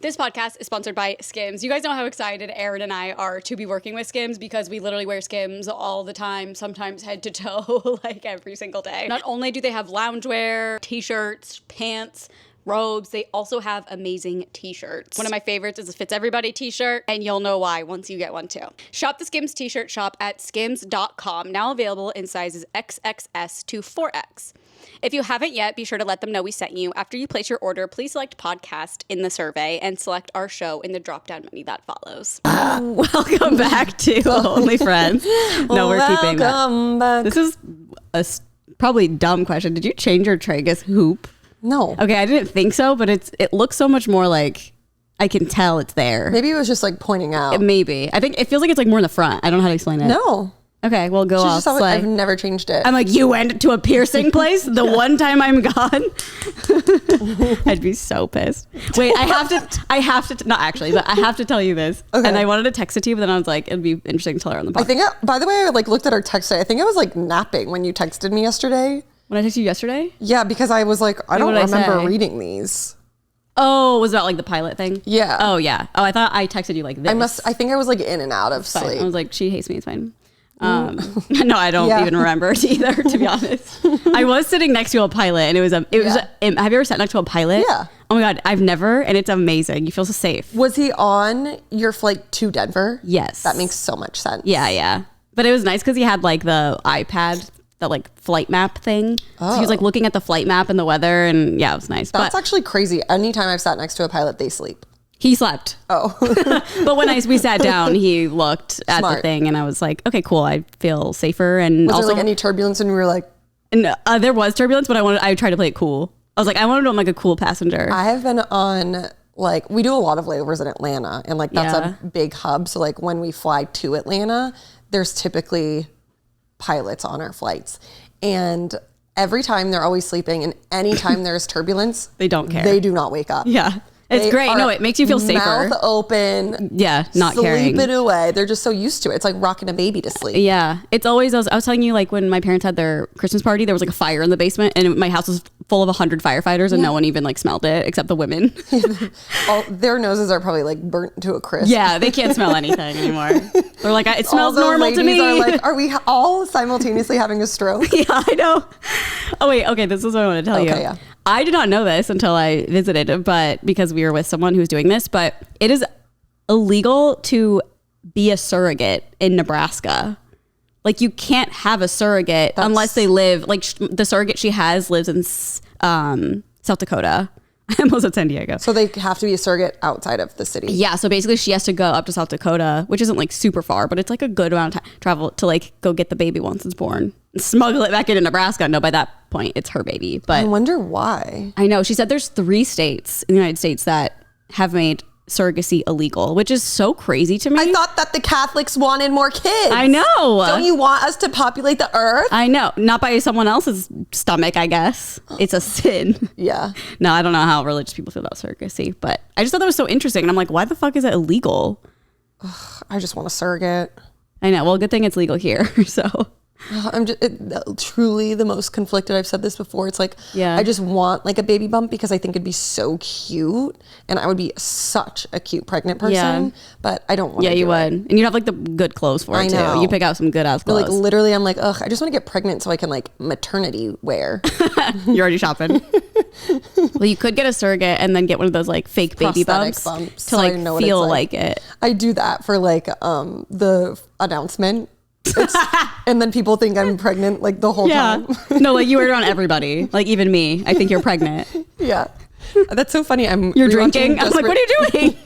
This podcast is sponsored by Skims. You guys know how excited Erin and I are to be working with Skims because we literally wear Skims all the time, sometimes head to toe, like every single day. Not only do they have loungewear, t-shirts, pants, robes, they also have amazing t-shirts. One of my favorites is a Fits Everybody t-shirt, and you'll know why once you get one too. Shop the Skims t-shirt shop at skims.com, now available in sizes XXS to 4X. If you haven't yet, be sure to let them know we sent you. After you place your order, please select podcast in the survey and select our show in the drop-down menu that follows. Welcome back to Only Friends. No, we're keeping that. Back. This is a probably dumb question. Did you change your tragus hoop? No. Okay, I didn't think so, but it looks so much more like I can tell it's there. Maybe it was just like pointing out. Maybe. I think it feels like it's like more in the front. I don't know how to explain it. No. Okay, well, go off. I've never changed it. I'm like, you went to a piercing place the one time I'm gone? I'd be so pissed. Wait, I have to, not actually, but I have to tell you this. Okay. And I wanted to text it to you, but then I was like, it'd be interesting to tell her on the podcast. I think, by the way, I like looked at our text. I think I was like napping when you texted me yesterday. When I texted you yesterday? Yeah, because I was like, I don't remember reading these. Oh, was that like the pilot thing? Yeah. Oh, yeah. Oh, I thought I texted you like this. I think I was like in and out of sleep. I was like, she hates me, it's fine. No, I don't even remember it either, to be honest. I was sitting next to a pilot and it was have you ever sat next to a pilot? Yeah. Oh my God, I've never, and it's amazing. You feel so safe. Was he on your flight to Denver? Yes. That makes so much sense. Yeah. But it was nice because he had like the iPad, the like flight map thing. Oh. So he was like looking at the flight map and the weather, and yeah, it was nice. That's actually crazy. Anytime I've sat next to a pilot, they sleep. He slept. Oh. But when we sat down, he looked at the thing and I was like, okay, cool. I feel safer. And was there like any turbulence and we were like? No, there was turbulence, but I tried to play it cool. I was like, I wanted to know I'm like a cool passenger. I have been on, like, we do a lot of layovers in Atlanta and like that's a big hub. So like when we fly to Atlanta, there's typically pilots on our flights. And every time they're always sleeping and anytime there's turbulence, they don't care. They do not wake up. Yeah. It's great. No, it makes you feel safer. Mouth open. Yeah, not caring. Sleep it away. They're just so used to it. It's like rocking a baby to sleep. Yeah. It's always, I was telling you, like when my parents had their Christmas party, there was like a fire in the basement and my house was full of 100 firefighters and no one even like smelled it except the women. Their noses are probably like burnt to a crisp. Yeah, they can't smell anything anymore. They're like, it smells normal to me. Are like, are we all simultaneously having a stroke? Yeah, I know. Oh wait, okay, this is what I want to tell you. Yeah. I did not know this until I visited, but because we were with someone who's doing this, but it is illegal to be a surrogate in Nebraska. Like you can't have a surrogate unless they live, like the surrogate she has lives in South Dakota. I almost said San Diego. So they have to be a surrogate outside of the city. Yeah. So basically she has to go up to South Dakota, which isn't like super far, but it's like a good amount of travel to like go get the baby once it's born and smuggle it back into Nebraska. No, by that point it's her baby. But I wonder why. I know. She said there's 3 states in the United States that have made surrogacy illegal, which is so crazy to me. I thought that the Catholics wanted more kids. I know. Don't you want us to populate the earth? I know. Not by someone else's stomach, I guess. It's a sin. Yeah. No, I don't know how religious people feel about surrogacy, but I just thought that was so interesting. And I'm like, why the fuck is it illegal? I just want a surrogate. I know. Well, good thing it's legal here. So I'm just truly the most conflicted. I've said this before. It's like, I just want like a baby bump because I think it'd be so cute and I would be such a cute pregnant person, but I don't want to. Yeah, you would. And you'd have like the good clothes for it too. You pick out some good ass clothes. Like literally I'm like, I just want to get pregnant so I can like maternity wear. You're already shopping. Well, you could get a surrogate and then get one of those like fake baby bumps to so like feel like it. I do that for like the announcement. And then people think I'm pregnant like the whole time. No, like you wear it on everybody. Like even me. I think you're pregnant. Yeah. That's so funny. You're drinking? I'm like, what are you doing?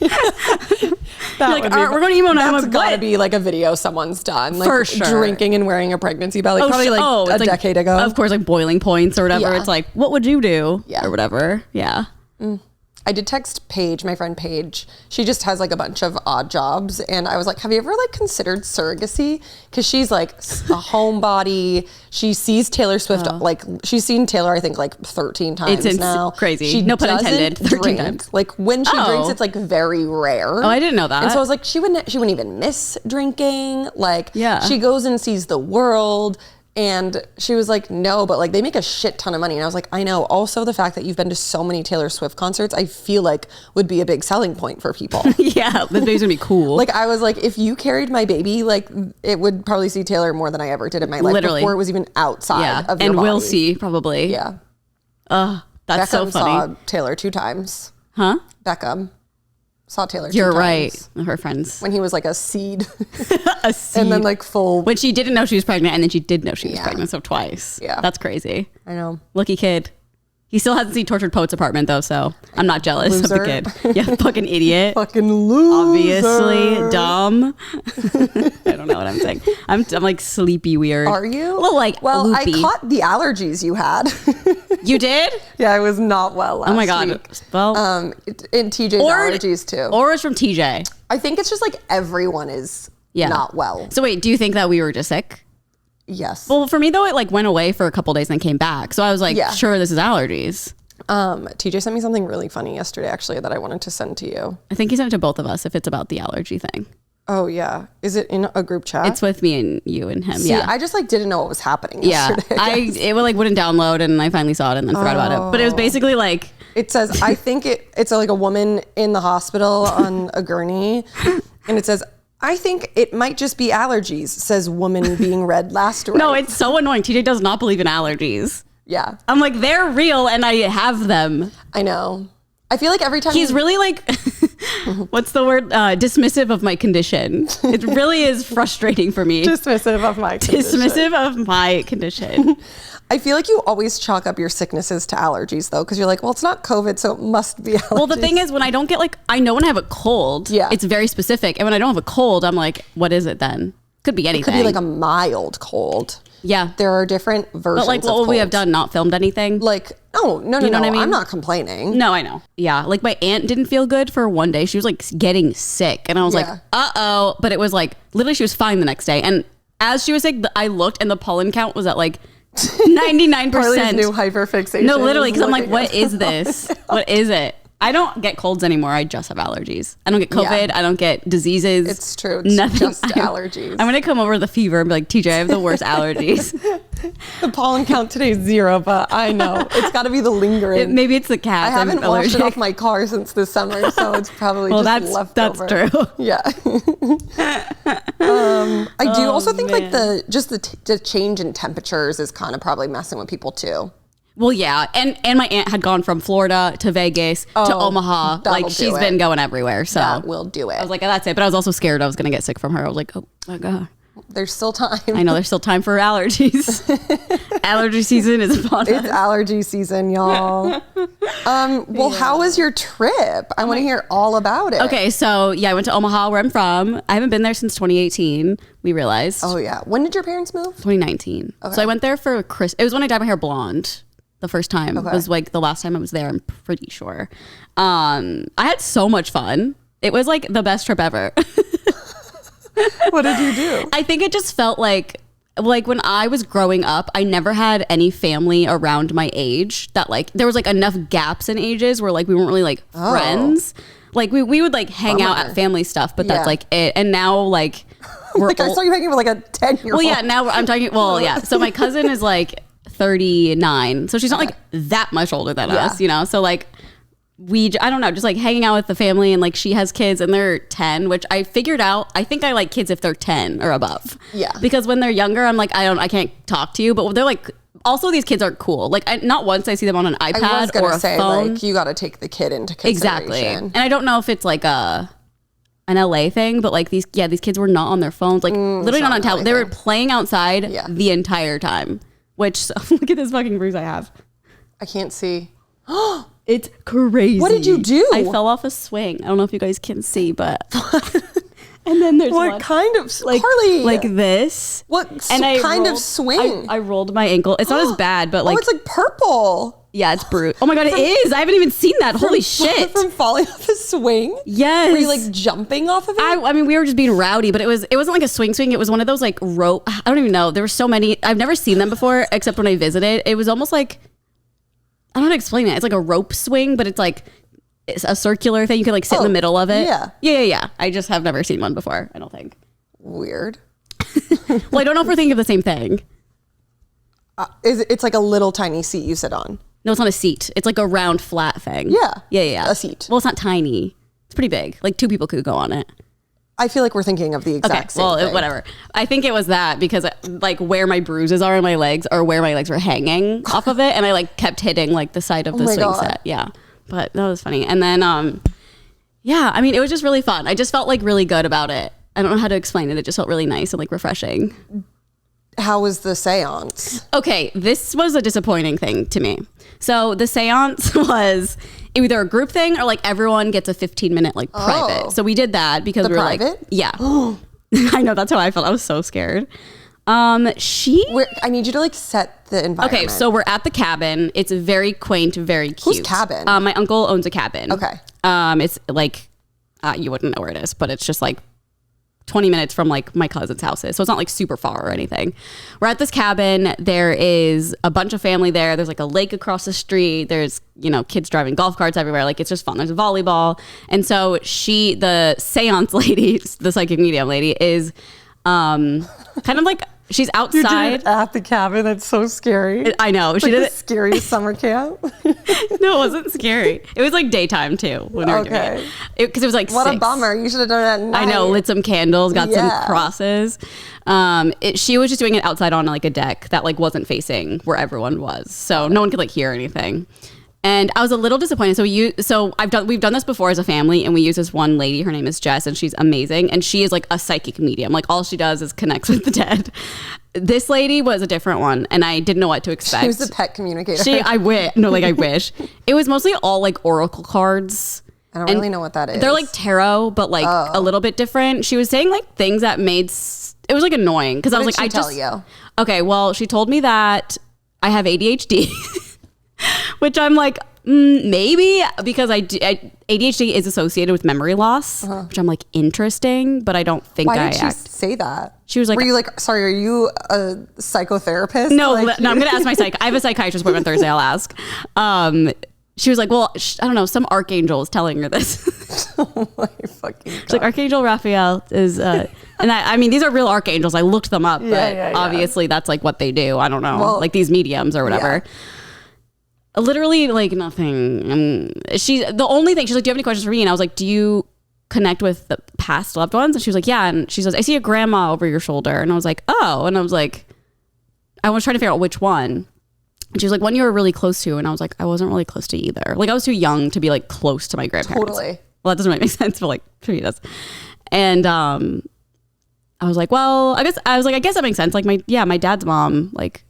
You're like, we're going to emo now. That's got to be like a video someone's done. Like for sure. Drinking and wearing a pregnancy belly. Probably like a decade ago. Of course, like boiling points or whatever. Yeah. It's like, what would you do? Yeah. Or whatever. Yeah. I did text Paige, my friend Paige. She just has like a bunch of odd jobs. And I was like, have you ever like considered surrogacy? Because she's like a homebody. She sees Taylor Swift, like she's seen Taylor, I think like 13 times now. Crazy. She no pun intended. 13 times. Like when she drinks, it's like very rare. Oh, I didn't know that. And so I was like, she wouldn't even miss drinking. Like she goes and sees the world. And she was like, no, but like they make a shit ton of money. And I was like, I know. Also, the fact that you've been to so many Taylor Swift concerts, I feel like would be a big selling point for people. Yeah, this baby's gonna be cool. Like I was like, if you carried my baby, like it would probably see Taylor more than I ever did in my life. Literally. Before it was even outside of your and body. we'll see probably. Yeah. That's so Beckham funny. saw Taylor 2 times. Huh? Beckham saw Taylor 2 You're times. right. Her friends. When he was like a seed. A seed. And then like full. When she didn't know she was pregnant, and then she did know she was pregnant, so twice. Yeah. That's crazy. I know. Lucky kid. He still hasn't seen Tortured Poet's apartment though, so I'm not jealous of the Loser. kid. Yeah, fucking idiot. Fucking loser. Obviously dumb. I don't know what I'm saying. I'm like sleepy weird. Are you? Well, like well, loopy. I caught the allergies you had. You did? Yeah, I was not well last Oh my god. week. Well, In TJ's allergies too. Or it's from TJ. I think it's just like everyone is not well. So wait, do you think that we were just sick? Yes. Well, for me though, it like went away for a couple days and then came back. So I was like, sure, this is allergies. TJ sent me something really funny yesterday, actually, that I wanted to send to you. I think he sent it to both of us if it's about the allergy thing. Oh yeah, is it in a group chat? It's with me and you and him. See, yeah, I just like didn't know what was happening yeah. yesterday. It like wouldn't download, and I finally saw it and then forgot about it. But it was basically like It says, I think it's like a woman in the hospital on a gurney, and it says, I think it might just be allergies, says woman being read last right. no, it's so annoying. TJ does not believe in allergies. Yeah, I'm like, they're real, and I have them. I know. I feel like every time He's really like, what's the word? Dismissive of my condition. It really is frustrating for me. dismissive of my condition. Dismissive of my condition. I feel like you always chalk up your sicknesses to allergies though, because you're like, well, it's not COVID, so it must be allergies. Well, the thing is, when I don't get like, I know when I have a cold, it's very specific. And when I don't have a cold, I'm like, what is it then? Could be anything. It could be like a mild cold. Yeah. There are different versions. But like, what would we have done? Not filmed anything? Like, no, know what I mean? I'm not complaining. No, I know. Yeah. Like my aunt didn't feel good for one day. She was like getting sick. And I was like, uh-oh. But it was like, literally she was fine the next day. And as she was sick, I looked and the pollen count was at like 99%. Parley's new hyperfixation. No, literally. Because I'm like, what is this? What is it? I don't get colds anymore. I just have allergies. I don't get COVID. I don't get diseases. It's true. It's nothing. just allergies. I'm going to come over with a fever and be like, TJ, I have the worst allergies. The pollen count today is 0, but I know. It's got to be the lingering. Maybe it's the cats. I haven't I'm washed allergic. it off my car since this summer, so it's probably just leftover. That's true. Yeah. I do also think like the change in temperatures is kind of probably messing with people too. Well, yeah. And my aunt had gone from Florida to Vegas to Omaha. Like she's been going everywhere. So that will do it. I was like, oh, that's it. But I was also scared I was going to get sick from her. I was like, oh my God. There's still time. I know there's still time for allergies. Allergy season is upon us. It's allergy season, y'all. Well, how was your trip? I want to hear all about it. Okay, so yeah, I went to Omaha where I'm from. I haven't been there since 2018, we realized. Oh, yeah. When did your parents move? 2019. Okay. So I went there for It was when I dyed my hair blonde. The first time. It was like the last time I was there, I'm pretty sure. I had so much fun. It was like the best trip ever. What did you do? I think it just felt like when I was growing up, I never had any family around my age that like there was like enough gaps in ages where like we weren't really like friends. Like we would like hang out at family stuff, but that's like it. And now like we're like I saw you hanging with like a 10-year-old. Well, yeah, now I'm talking. Well, yeah. So my cousin is like 39, so she's not like that much older than us, you know. So like I don't know, just like hanging out with the family, and like she has kids and they're 10, which I figured out. I think I like kids if they're 10 or above. Yeah. Because when they're younger, I'm like, I can't talk to you. But they're like, also these kids are cool. Like not once I see them on an iPad or a phone. Like you got to take the kid into consideration. Exactly. And I don't know if it's like an LA thing, but like these kids were not on their phones, like literally not on tablet. They were playing outside the entire time. Which look at this fucking bruise I have. I can't see. It's crazy. What did you do? I fell off a swing. I don't know if you guys can see, but and then there's what kind of like Carly? Like this. What kind of swing? I rolled my ankle. It's not as bad, but like it's like purple. Yeah, it's brutal. Oh my God, it is. I haven't even seen that. Holy shit. From falling off a swing? Yes. Were you like jumping off of it? I mean, we were just being rowdy, but it wasn't like a swing. It was one of those like rope. I don't even know. There were so many. I've never seen them before, except when I visited. It was almost like, I don't know how to explain it. It's like a rope swing, but it's like it's a circular thing. You can like sit in the middle of it. Yeah. I just have never seen one before, I don't think. Weird. Well, I don't know if we're thinking of the same thing. It's like a little tiny seat you sit on. No, it's not a seat. It's like a round flat thing. Yeah. A seat. Well, it's not tiny. It's pretty big. Like 2 people could go on it. I feel like we're thinking of the exact same thing. Whatever. I think it was that because like where my bruises are on my legs or where my legs were hanging off of it. And I like kept hitting like the side of the swing set. Yeah. But that was funny. And then, yeah, I mean, it was just really fun. I just felt like really good about it. I don't know how to explain it. It just felt really nice and like refreshing. How was the seance? Okay, this was a disappointing thing to me. So the seance was either a group thing or like everyone gets a 15-minute like private. So we did that because we were private? like, yeah. I know, that's how I felt. I was so scared. I need you to like set the environment. Okay, so we're at the cabin. It's very quaint, very cute. Whose cabin? My uncle owns a cabin. Okay. It's like, you wouldn't know where it is, but it's just like 20 minutes from like my cousin's houses. So it's not like super far or anything. We're at this cabin. There is a bunch of family there. There's like a lake across the street. There's, kids driving golf carts everywhere. Like it's just fun. There's a volleyball. And so the seance lady, the psychic medium lady is kind of like, she's outside. You did it at the cabin. That's so scary. I know. She did the scariest summer camp. No, it wasn't scary. It was like daytime too when we were doing it. Because it was like what 6. a bummer. You should have done it at night. I know. Lit some candles, got some crosses. She was just doing it outside on like a deck that like wasn't facing where everyone was, so no one could like hear anything. And I was a little disappointed. We've done this before as a family, and we use this one lady. Her name is Jess, and she's amazing. And she is like a psychic medium. Like all she does is connects with the dead. This lady was a different one, and I didn't know what to expect. She was the pet communicator. I wish. It was mostly all like oracle cards. I don't really know what that is. They're like tarot, but like a little bit different. She was saying like things that made it was like annoying because I was like, tell you? Okay, well, she told me that I have ADHD. Which I'm like, maybe because ADHD is associated with memory loss, which I'm like interesting, but I don't think Why did she say that? She was like, were you like, sorry, are you a psychotherapist? No, I'm going to ask my psych. I have a psychiatrist appointment Thursday. I'll ask. She was like, well, I don't know, some archangel is telling her this. Oh my fucking God. She's like, Archangel Raphael is, and I mean, these are real archangels. I looked them up, but obviously that's like what they do. I don't know, like these mediums or whatever. Yeah. Literally like nothing. The only thing she's like, do you have any questions for me? And I was like, do you connect with the past loved ones? And she was like, yeah. And she says, I see a grandma over your shoulder. And I was like, oh. And I was like, I was trying to figure out which one. And she was like, one you were really close to. And I was like, I wasn't really close to either. Like I was too young to be like close to my grandparents. Totally. Well, that doesn't really make sense, but like to me it does. And I was like, well, I guess that makes sense. Like my dad's mom, like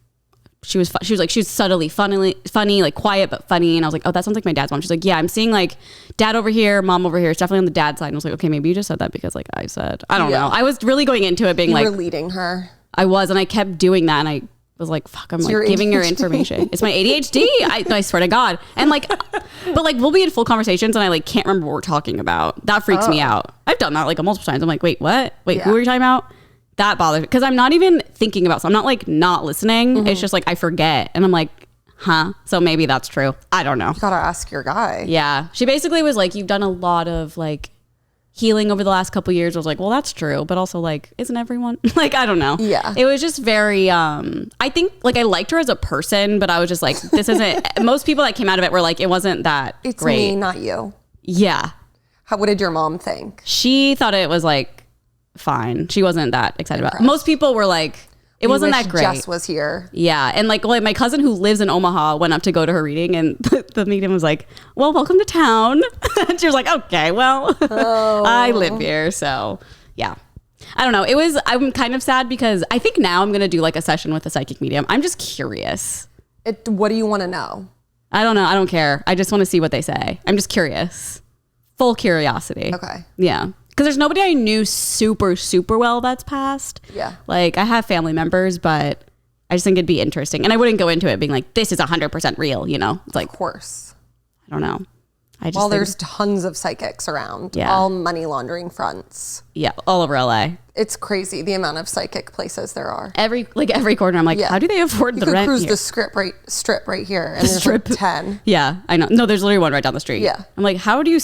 she was like, she was subtly funny, like quiet, but funny. And I was like, oh, that sounds like my dad's mom. She's like, yeah, I'm seeing like dad over here, mom over here. It's definitely on the dad's side. And I was like, okay, maybe you just said that because like I said, I don't know. I was really going into it being you like, were leading her. I was, and I kept doing that. And I was like, fuck, I'm like giving her information. It's my ADHD. I swear to God. And like, but like we'll be in full conversations and I like can't remember what we're talking about. That freaks me out. I've done that like multiple times. I'm like, wait, what? Wait, who are you talking about? That bothers me because I'm not even thinking about, so I'm not like not listening. It's just like I forget and I'm like, huh? So maybe that's true. I don't know. You gotta ask your guy. Yeah. She basically was like, you've done a lot of like healing over the last couple of years. I was like, well, that's true. But also like, isn't everyone? Like, I don't know. Yeah. It was just very, I think like I liked her as a person, but I was just like, this isn't, most people that came out of it were like, it wasn't that it's great. Me, not you. Yeah. What did your mom think? She thought it was like, fine. She wasn't that excited about it. Most people were like, it wasn't that great. Jess was here. Yeah. And like my cousin who lives in Omaha went up to go to her reading and the medium was like, well, welcome to town. And she was like, okay, well, I live here. So yeah. I don't know. I'm kind of sad because I think now I'm going to do like a session with a psychic medium. I'm just curious. What do you want to know? I don't know. I don't care. I just want to see what they say. I'm just curious. Full curiosity. Okay. Yeah. Because there's nobody I knew super, super well that's passed. Yeah. Like, I have family members, but I just think it'd be interesting. And I wouldn't go into it being like, this is 100% real, you know? It's like, of course. I don't know. There's tons of psychics around. Yeah. All money laundering fronts. Yeah, all over LA. It's crazy the amount of psychic places there are. Every corner, I'm like, how do they afford the rent? You could cruise here? the strip right here, and there's like 10. Yeah, I know. No, there's literally one right down the street. Yeah. I'm like, how do you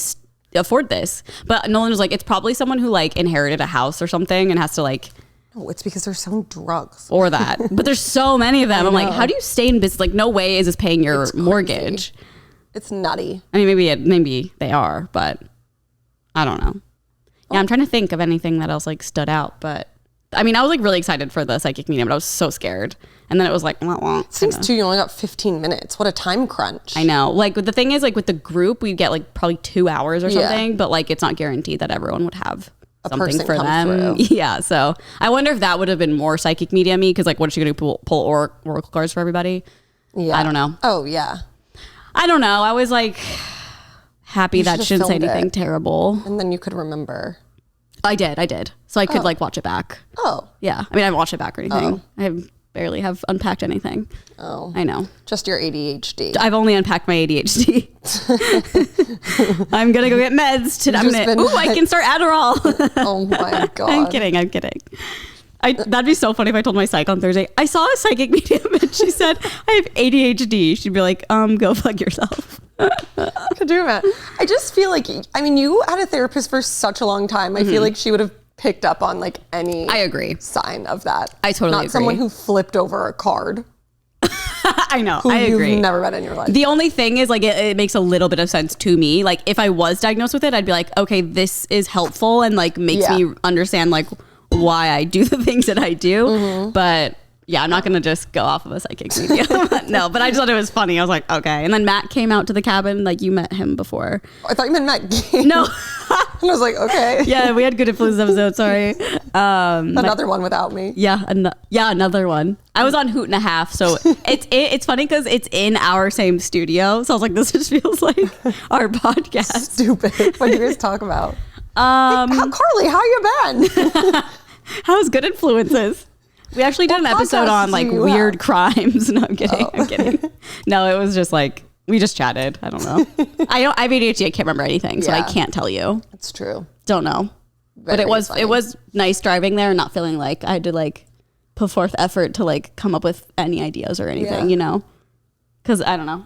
afford this? But Nolan was like, it's probably someone who like inherited a house or something and has to like No, it's because they're selling drugs. Or that. But there's so many of them. I'm like, how do you stay in business? Like, no way is this paying your mortgage. It's nutty. I mean, maybe they are, but I don't know. Yeah, I'm trying to think of anything that else like stood out, but I mean, I was like really excited for the psychic medium, but I was so scared. And then it was like, it seems too, you only got 15 minutes. What a time crunch. I know. Like the thing is, like with the group, we get like probably 2 hours or something, but like it's not guaranteed that everyone would have something for them. Through. Yeah. So I wonder if that would have been more psychic medium-y, because like, what is she going to pull oracle cards for everybody? Yeah. I don't know. Oh, yeah. I don't know. I was like happy that she didn't say anything terrible. And then you could remember. I did. So I could like watch it back. Oh. Yeah. I mean, I haven't watched it back or anything. I barely have unpacked anything. Oh. I know. Just your ADHD. I've only unpacked my ADHD. I'm going to go get meds today. I can start Adderall. Oh my God. I'm kidding. That'd be so funny if I told my psych on Thursday, I saw a psychic medium and she said, I have ADHD. She'd be like, go fuck yourself. Could you imagine? I just feel like, I mean, you had a therapist for such a long time. I feel like she would have picked up on like any I agree. sign of that. I totally agree. Not someone who flipped over a card. I know. Who I agree. You've never met in your life. The only thing is like it makes a little bit of sense to me. Like if I was diagnosed with it, I'd be like, okay, this is helpful and like makes me understand like why I do the things that I do. But yeah, I'm not going to just go off of a psychic medium. No, but I just thought it was funny. I was like, okay. And then Matt came out to the cabin. Like you met him before. I thought you meant Matt Gaines. No. And I was like, okay. Yeah, we had good influence episode. Sorry. Another one without me. Yeah, another one. I was on Hoot and a Half, so it's funny because it's in our same studio. So I was like, this just feels like our podcast. Stupid. What do you guys talk about? Carly, how you been? How's good influences? We actually did an episode on like weird crimes. No, I'm kidding. I'm kidding. No, it was just like we just chatted. I don't know. I have ADHD. I can't remember anything, so I can't tell you. It's true. Don't know. But it was nice driving there and not feeling like I had to like put forth effort to like come up with any ideas or anything, you know? Because I don't know.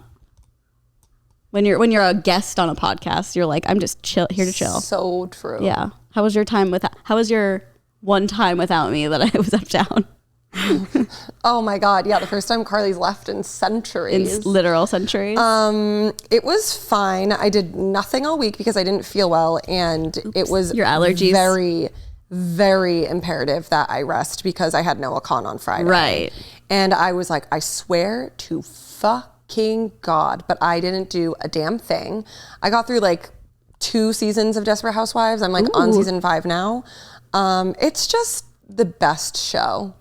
When you're a guest on a podcast, you're like, I'm just here to chill. So true. Yeah. How was your one time without me that I was up down? Oh my God. Yeah. The first time Carly's left in centuries. In literal centuries. It was fine. I did nothing all week because I didn't feel well. And it was your allergies. Very, very imperative that I rest because I had NoaCon on Friday. Right. And I was like, I swear to fucking God, but I didn't do a damn thing. I got through like 2 seasons of Desperate Housewives. I'm like on season 5 now. It's just the best show.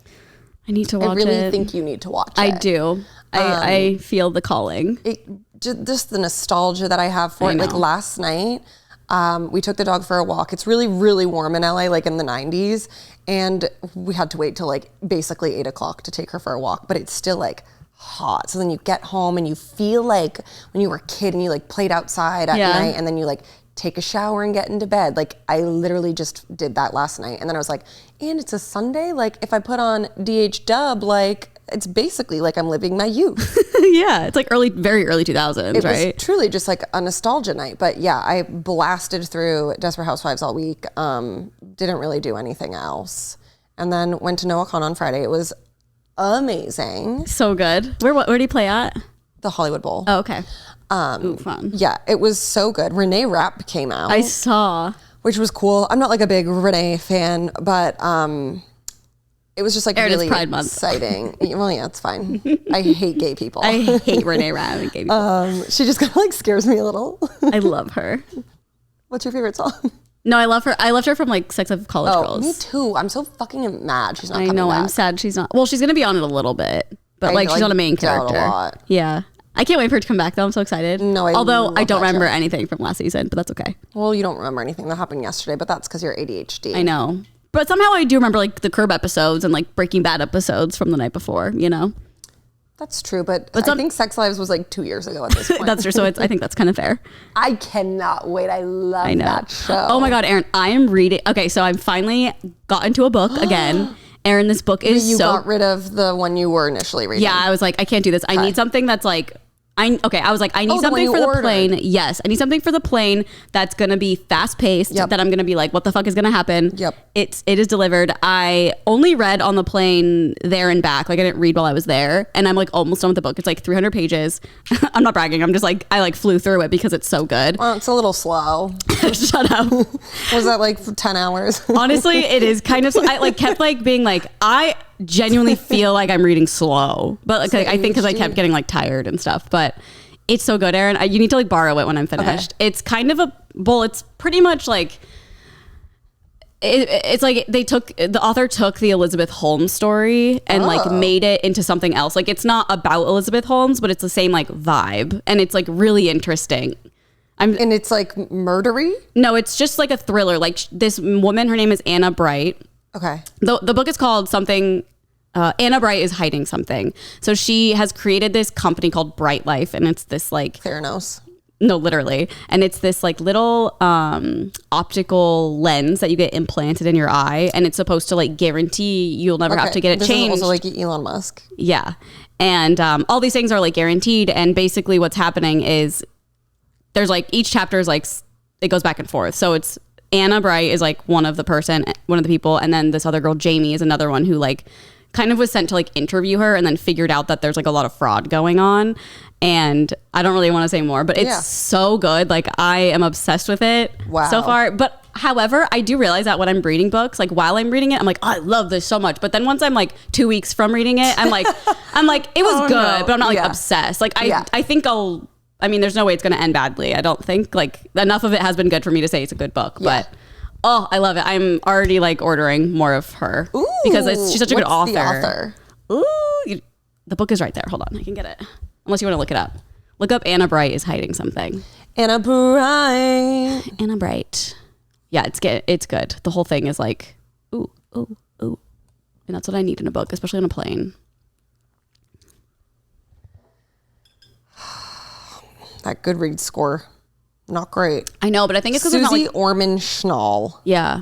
I need to watch it. I really think you need to watch it. I do. I feel the calling. Just the nostalgia that I have for it. Like last night, we took the dog for a walk. It's really, really warm in LA, like in the 90s. And we had to wait till like basically 8 o'clock to take her for a walk, but it's still like hot. So then you get home and you feel like when you were a kid and you like played outside at night and then you like take a shower and get into bed. Like I literally just did that last night. And then I was like, and it's a Sunday. Like if I put on DH Dub, like it's basically like I'm living my youth. Yeah. It's like very early 2000s, it right? It was truly just like a nostalgia night. But yeah, I blasted through Desperate Housewives all week. Didn't really do anything else. And then went to NoaCon on Friday. It was amazing. So good. Where do you play at? The Hollywood Bowl. Oh, okay. Ooh, fun. Yeah, it was so good. Renee Rapp came out. I saw. Which was cool. I'm not like a big Renee fan, but it was just like really Pride Month. Exciting. Well, yeah, it's fine. I hate gay people. I hate Renee Rapp and gay people. She just kind of like scares me a little. I love her. What's your favorite song? No, I love her. I loved her from like Sex of College Girls. Me too. I'm so fucking mad she's not coming back. I'm sad she's not. Well, she's going to be on it a little bit, but like she's not a main character. A lot. Yeah. I can't wait for her to come back though. I'm so excited. No, although I don't remember anything from last season, but that's okay. Well, you don't remember anything that happened yesterday, but that's because you're ADHD. I know. But somehow I do remember like the Curb episodes and like Breaking Bad episodes from the night before, you know? That's true, but I think Sex Lives was like 2 years ago at this point. That's true. So I think that's kind of fair. I cannot wait. I love that show. Oh my God, Erin, I am reading. Okay, so I'm finally got into a book again. Erin, this book is You got rid of the one you were initially reading. Yeah, I was like, I can't do this. I need something that's like I was like, I need something for the plane. Yes, I need something for the plane that's gonna be fast paced. That I'm gonna be like, what the fuck is gonna happen? It is delivered. I only read on the plane there and back. Like I didn't read while I was there, and I'm like almost done with the book. It's like 300 pages. I'm not bragging. I'm just like I like flew through it because it's so good. Well, it's a little slow. Shut up. Was that like 10 hours? Honestly, it is kind of. I like kept like being like I genuinely feel like I'm reading slow, but like, I think because I kept getting like tired and stuff. But it's so good, Erin. You need to like borrow it when I'm finished. It's kind of it's pretty much like it's like the author took the Elizabeth Holmes story and like made it into something else. Like it's not about Elizabeth Holmes, but it's the same like vibe, and it's like really interesting. And it's like murdery? No, it's just like a thriller. Like this woman, her name is Anna Bright. Okay. The book is called something. Anna Bright is hiding something. So she has created this company called Bright Life, and it's this like Theranos. No, literally, and it's this like little optical lens that you get implanted in your eye, and it's supposed to like guarantee you'll never have to get it changed. Is also like Elon Musk. Yeah, and all these things are like guaranteed, and basically what's happening is there's like each chapter is like it goes back and forth. So it's Anna Bright is like one of the people, and then this other girl Jamie is another one who like kind of was sent to like interview her, and then figured out that there's like a lot of fraud going on. And I don't really want to say more, but it's so good. Like I am obsessed with it so far. But however, I do realize that when I'm reading books, like while I'm reading it, I'm like, oh, I love this so much. But then once I'm like 2 weeks from reading it, I'm like, it was good, but I'm not like obsessed. Like I think there's no way it's going to end badly. I don't think like enough of it has been good for me to say it's a good book, but I love it. I'm already like ordering more of her because she's such a good author. The author? The book is right there. Hold on. I can get it. Unless you want to look it up. Look up Anna Bright is hiding something. Anna Bright. Anna Bright. Yeah, it's good. The whole thing is like, ooh. And that's what I need in a book, especially on a plane. That Goodreads score, not great. I know, but I think it's because Susie not like, Orman Schnall. Yeah.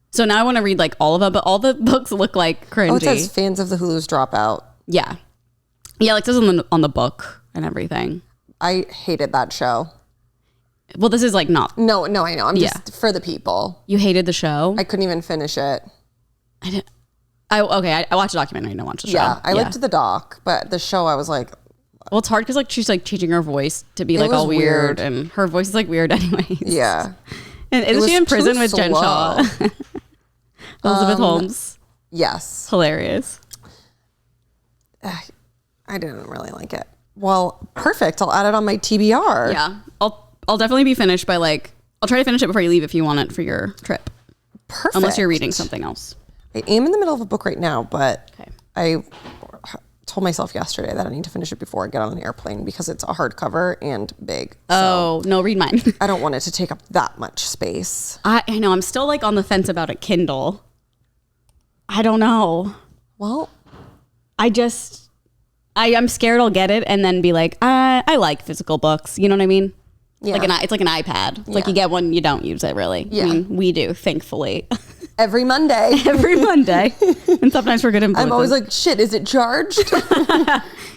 So now I want to read like all of them, but all the books look like cringy. Oh, it says fans of the Hulu's Dropout. Yeah. Yeah, like it says on the book and everything. I hated that show. Well, this is like not. No, I know. I'm just for the people. You hated the show? I couldn't even finish it. I didn't. I watched a documentary. I didn't watch the show. Yeah, I liked the doc, but the show I was like. Well, it's hard because like she's like changing her voice to be like all weird, and her voice is like weird anyways. Yeah. And isn't she in prison with Jen Shaw? Elizabeth Holmes. Yes. Hilarious. I didn't really like it. Well, perfect. I'll add it on my TBR. Yeah. I'll definitely be finished by like, I'll try to finish it before you leave if you want it for your trip. Perfect. Unless you're reading something else. I am in the middle of a book right now, but I told myself yesterday that I need to finish it before I get on an airplane because it's a hardcover and big. Oh, no, read mine. I don't want it to take up that much space. I know. I'm still like on the fence about a Kindle. I don't know. Well, I'm scared I'll get it and then be like, I like physical books. You know what I mean? Yeah. It's like an iPad. It's like you get one, you don't use it really. Yeah. I mean, we do, thankfully. Every Monday. Every Monday. And sometimes for good influences. I'm always like, shit, is it charged?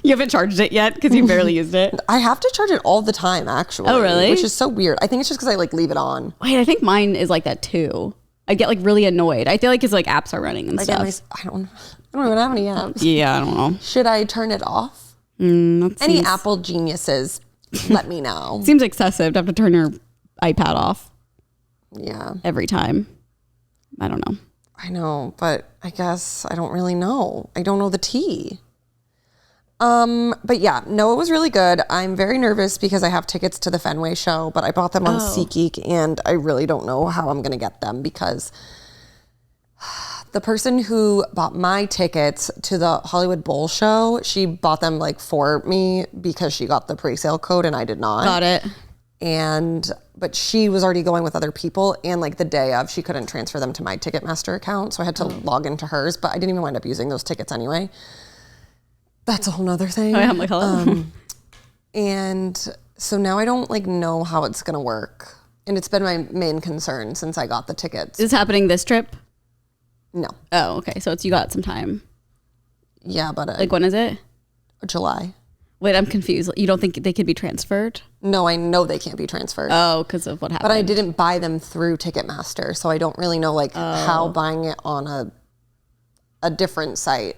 You haven't charged it yet because you barely used it. I have to charge it all the time, actually. Oh, really? Which is so weird. I think it's just because I like leave it on. Wait, I think mine is like that too. I get like really annoyed. I feel like it's like apps are running and stuff. I don't even have any apps. Yeah, I don't know. Should I turn it off? Any Apple geniuses, let me know. Seems excessive to have to turn your iPad off. Yeah. Every time. I don't know. I know, but I guess I don't really know. I don't know the tea. But yeah, no, it was really good. I'm very nervous because I have tickets to the Fenway show, but I bought them on SeatGeek and I really don't know how I'm going to get them because the person who bought my tickets to the Hollywood Bowl show, she bought them like for me because she got the pre-sale code and I did not. Got it. But she was already going with other people and like the day of, she couldn't transfer them to my Ticketmaster account. So I had to log into hers, but I didn't even wind up using those tickets anyway. That's a whole nother thing. Oh, yeah, I'm like, hello. And so now I don't like know how it's going to work. And it's been my main concern since I got the tickets. Is this happening this trip? No. Oh, okay. So you got some time. Yeah, but like when is it? July. Wait, I'm confused. You don't think they could be transferred? No, I know they can't be transferred. Oh, because of what happened. But I didn't buy them through Ticketmaster, so I don't really know like how buying it on a different site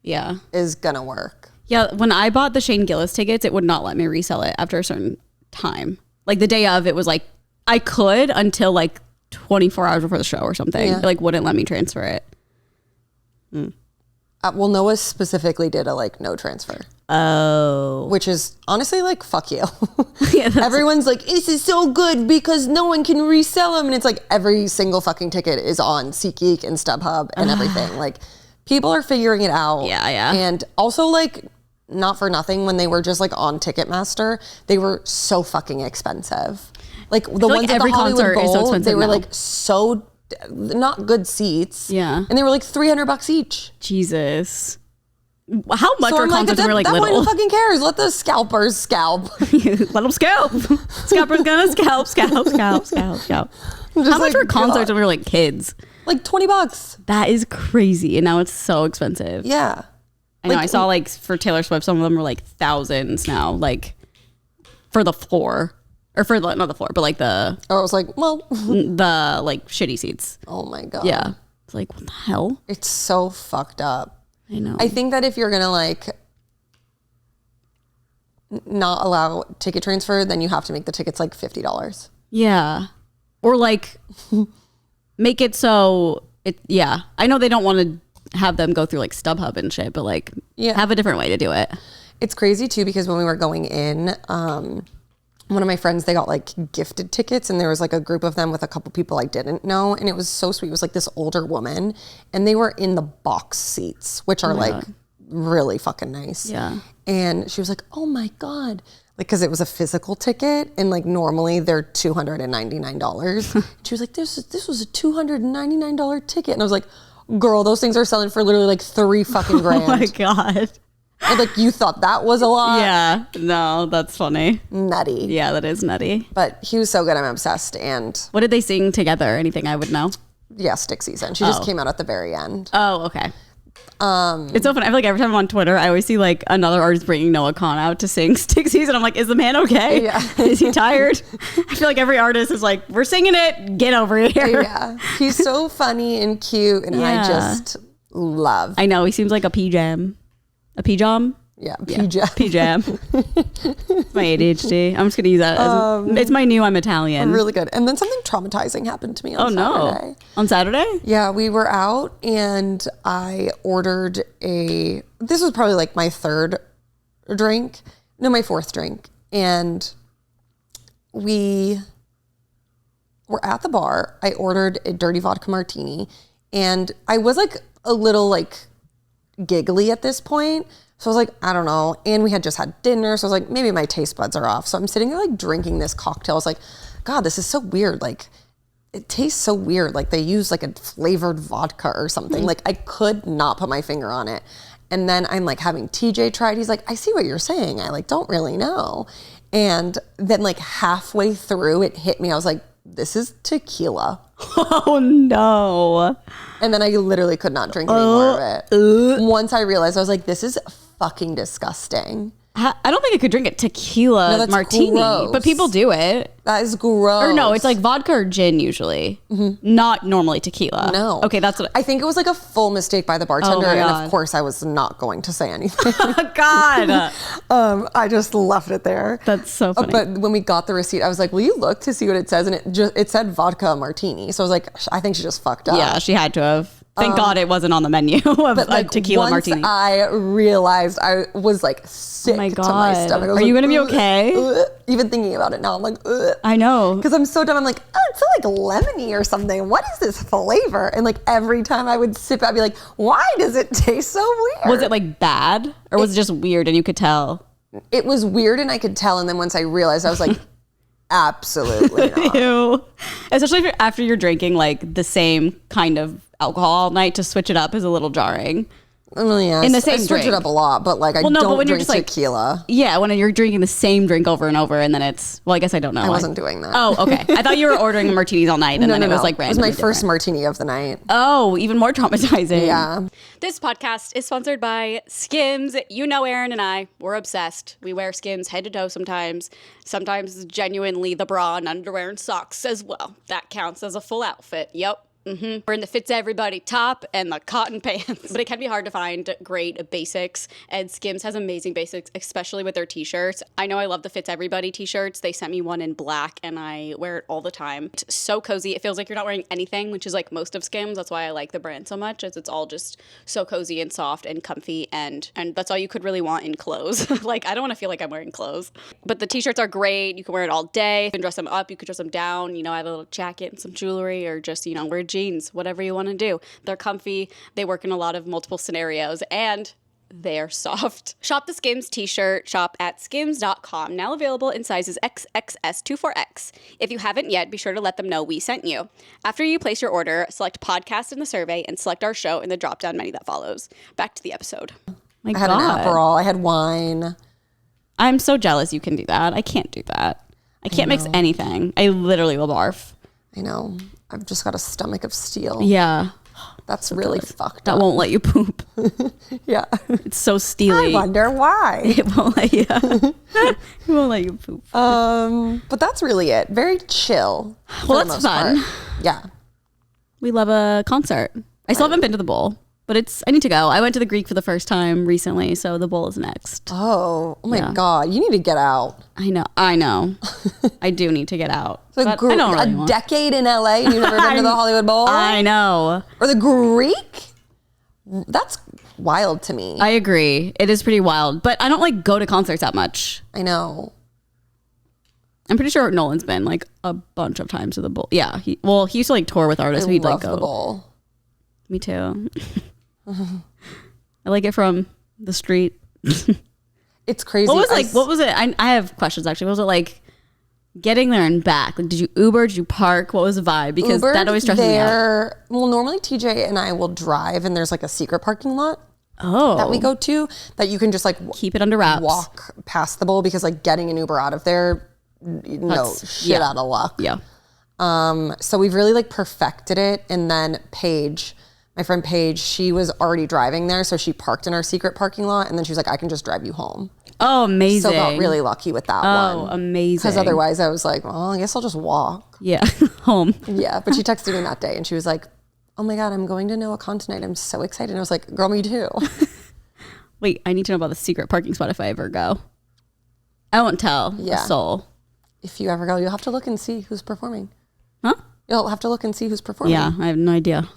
is gonna work. Yeah, when I bought the Shane Gillis tickets, it would not let me resell it after a certain time. Like the day of, it was like I could until like 24 hours before the show or something. Yeah. It, like wouldn't let me transfer it. Well, Noah specifically did a like no transfer. Oh. Which is honestly like, fuck you. Yeah, Everyone's like, this is so good because no one can resell them. And it's like every single fucking ticket is on SeatGeek and StubHub and everything. Like people are figuring it out. Yeah. And also like, not for nothing, when they were just like on Ticketmaster, they were so fucking expensive. Like the ones at the Hollywood Bowl, they were like so not good seats. Yeah. And they were like $300 each. Jesus. How much were concerts when we were like that little? Who fucking cares? Let the scalpers scalp. Let them scalp. Scalper's gonna scalp. How much were concerts when we were like kids? Like $20. That is crazy. And now it's so expensive. Yeah. I know. I saw like for Taylor Swift, some of them were like thousands now, like for the floor. Or for the, not the floor, but like the... I was like, well... the like shitty seats. Oh my God. Yeah. It's like, what the hell? It's so fucked up. I know. I think that if you're gonna like not allow ticket transfer, then you have to make the tickets like $50. Yeah. Or like make it so it, yeah. I know they don't want to have them go through like StubHub and shit, but like have a different way to do it. It's crazy too, because when we were going in, one of my friends, they got like gifted tickets, and there was like a group of them with a couple people I didn't know, and it was so sweet. It was like this older woman, and they were in the box seats, which are like really fucking nice. Yeah. And she was like, oh my God. Like, cause it was a physical ticket, and like normally they're $299. She was like, this was a $299 ticket. And I was like, girl, those things are selling for literally like $3 fucking grand. Oh my God. And like, you thought that was a lot? Yeah. No, that's funny. Nutty. Yeah, that is nutty. But he was so good. I'm obsessed. And what did they sing together? Anything I would know? yeah, Stick Season. She just came out at the very end. Oh, okay. It's so funny. I feel like every time I'm on Twitter, I always see like another artist bringing Noah Khan out to sing Stick Season. I'm like, is the man okay? Yeah. Is he tired? I feel like every artist is like, we're singing it. Get over here. Yeah. He's so funny and cute, and I just love. I know. He seems like a P-jam. A P-jam? Yeah, P-jam. P-jam. It's my ADHD. I'm just going to use that as it's my new I'm Italian. Really good. And then something traumatizing happened to me on Saturday. No. On Saturday? Yeah, we were out, and I ordered this was probably like my third drink. No, my fourth drink. And we were at the bar. I ordered a dirty vodka martini, and I was like a little like giggly at this point. So I was like, I don't know. And we had just had dinner. So I was like, maybe my taste buds are off. So I'm sitting there like drinking this cocktail. I was like, God, this is so weird. Like, it tastes so weird. Like they use like a flavored vodka or something. Like I could not put my finger on it. And then I'm like having TJ try it. He's like, I see what you're saying. I like don't really know. And then like halfway through it hit me. I was like, this is tequila. Oh no. And then I literally could not drink any more of it. Once I realized, I was like, this is fucking disgusting. I don't think I could drink a tequila martini, gross. but people do it. That is gross. Or no, it's like vodka or gin usually, not normally tequila. No. Okay, that's what I think it was like a full mistake by the bartender, and God. of course I was not going to say anything. God. I just left it there. That's so funny. But when we got the receipt, I was like, will you look to see what it says? And it said vodka martini. So I was like, I think she just fucked up. Yeah, she had to have. Thank God it wasn't on the menu of a tequila martini. I realized I was like sick to my stomach. Are you going to be okay? Even thinking about it now, I'm like, ugh. I know. Because I'm so dumb. I'm like, oh, it's so like lemony or something. What is this flavor? And like every time I would sip, I'd be like, why does it taste so weird? Was it like bad? Or was it just weird and you could tell? It was weird and I could tell. And then once I realized, I was like, absolutely not. Ew. Especially after you're drinking like the same kind of alcohol all night, to switch it up is a little jarring. Well, yeah, in the same I switch drink. it up a lot, but like I Well, no, but don't when you're drink just, like- tequila. Yeah, when you're drinking the same drink over and over, and then it's I guess I don't know. I wasn't doing that. Oh, okay. I thought you were ordering martinis all night, and then it was like It was randomly my first different. martini of the night. Oh, even more traumatizing. Yeah. This podcast is sponsored by Skims. You know, Aaron and I, we're obsessed. We wear Skims head to toe sometimes. Sometimes genuinely the bra and underwear and socks as well. That counts as a full outfit. Yep. We're in the fits everybody top and the cotton pants. But it can be hard to find great basics, and Skims has amazing basics, especially with their t-shirts. I know I love the fits everybody t-shirts. They sent me one in black and I wear it all the time. It's so cozy. It feels like you're not wearing anything, which is like most of Skims. That's why I like the brand so much, as it's all just so cozy and soft and comfy, and that's all you could really want in clothes. Like, I don't want to feel like I'm wearing clothes. But the t-shirts are great. You can wear it all day. You can dress them up. You could dress them down. You know, add a little jacket and some jewelry, or just, you know, wear jeans, whatever you want to do. They're comfy. They work in a lot of multiple scenarios, and they're soft. Shop the Skims t-shirt. Shop at skims.com. Now available in sizes XXS to 4X. If you haven't yet, be sure to let them know we sent you. After you place your order, select podcast in the survey and select our show in the drop-down menu that follows. Back to the episode. My I had an Aperol. I had wine. I'm so jealous you can do that. I can't do that. I can't mix anything. I literally will barf. I know. I've just got a stomach of steel. Yeah. That's really fucked That up. won't let you poop. Yeah. It's so steely. I wonder why. It won't let you. It won't let you poop. But that's really it. Very chill. for Well, the that's most fun. part. Yeah. We love a concert. I still haven't been to the Bowl, but I need to go. I went to the Greek for the first time recently, so the Bowl is next. Oh my God. You need to get out. I know. I do need to get out. So But I don't really want. decade in LA and you've never been to the Hollywood Bowl? I know. Or the Greek? That's wild to me. I agree. It is pretty wild, but I don't like go to concerts that much. I know. I'm pretty sure Nolan's been like a bunch of times to the Bowl. Yeah. He used to like tour with artists. I So he'd love like go. the Bowl. Me too. I like it from the street. It's crazy. What was it? I have questions actually. What was it like getting there and back? Like, did you Uber? Did you park? What was the vibe? Because Ubered that always stresses me out. Well, normally TJ and I will drive, and there's like a secret parking lot Oh. that we go to that you can just like Keep it under wraps. walk past the Bowl, because like getting an Uber out of there, shit out of luck. Yeah. So we've really like perfected it. And then Paige, my friend Paige, she was already driving there, so she parked in our secret parking lot, and then she was like, I can just drive you home. Oh, amazing. So got really lucky with that Oh, one. amazing. Because otherwise I was like, well, I guess I'll just walk. Yeah. Home. Yeah, but she texted me that day and she was like, oh my God, I'm going to Noah tonight. I'm so excited. And I was like, girl, me too. Wait, I need to know about the secret parking spot if I ever go. I won't tell a soul. If you ever go, you'll have to look and see who's performing. Huh? You'll have to look and see who's performing. Yeah, I have no idea.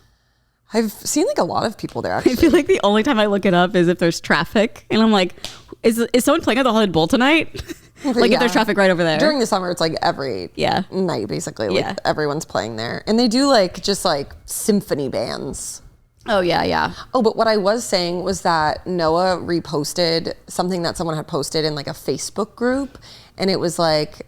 I've seen like a lot of people there I actually. feel like the only time I look it up is if there's traffic. And I'm like, is someone playing at the Hollywood Bowl tonight? Like if there's traffic right over there. During the summer, it's like every night basically. Like everyone's playing there. And they do like just like symphony bands. Oh, yeah, yeah. Oh, but what I was saying was that Noah reposted something that someone had posted in like a Facebook group. And it was like,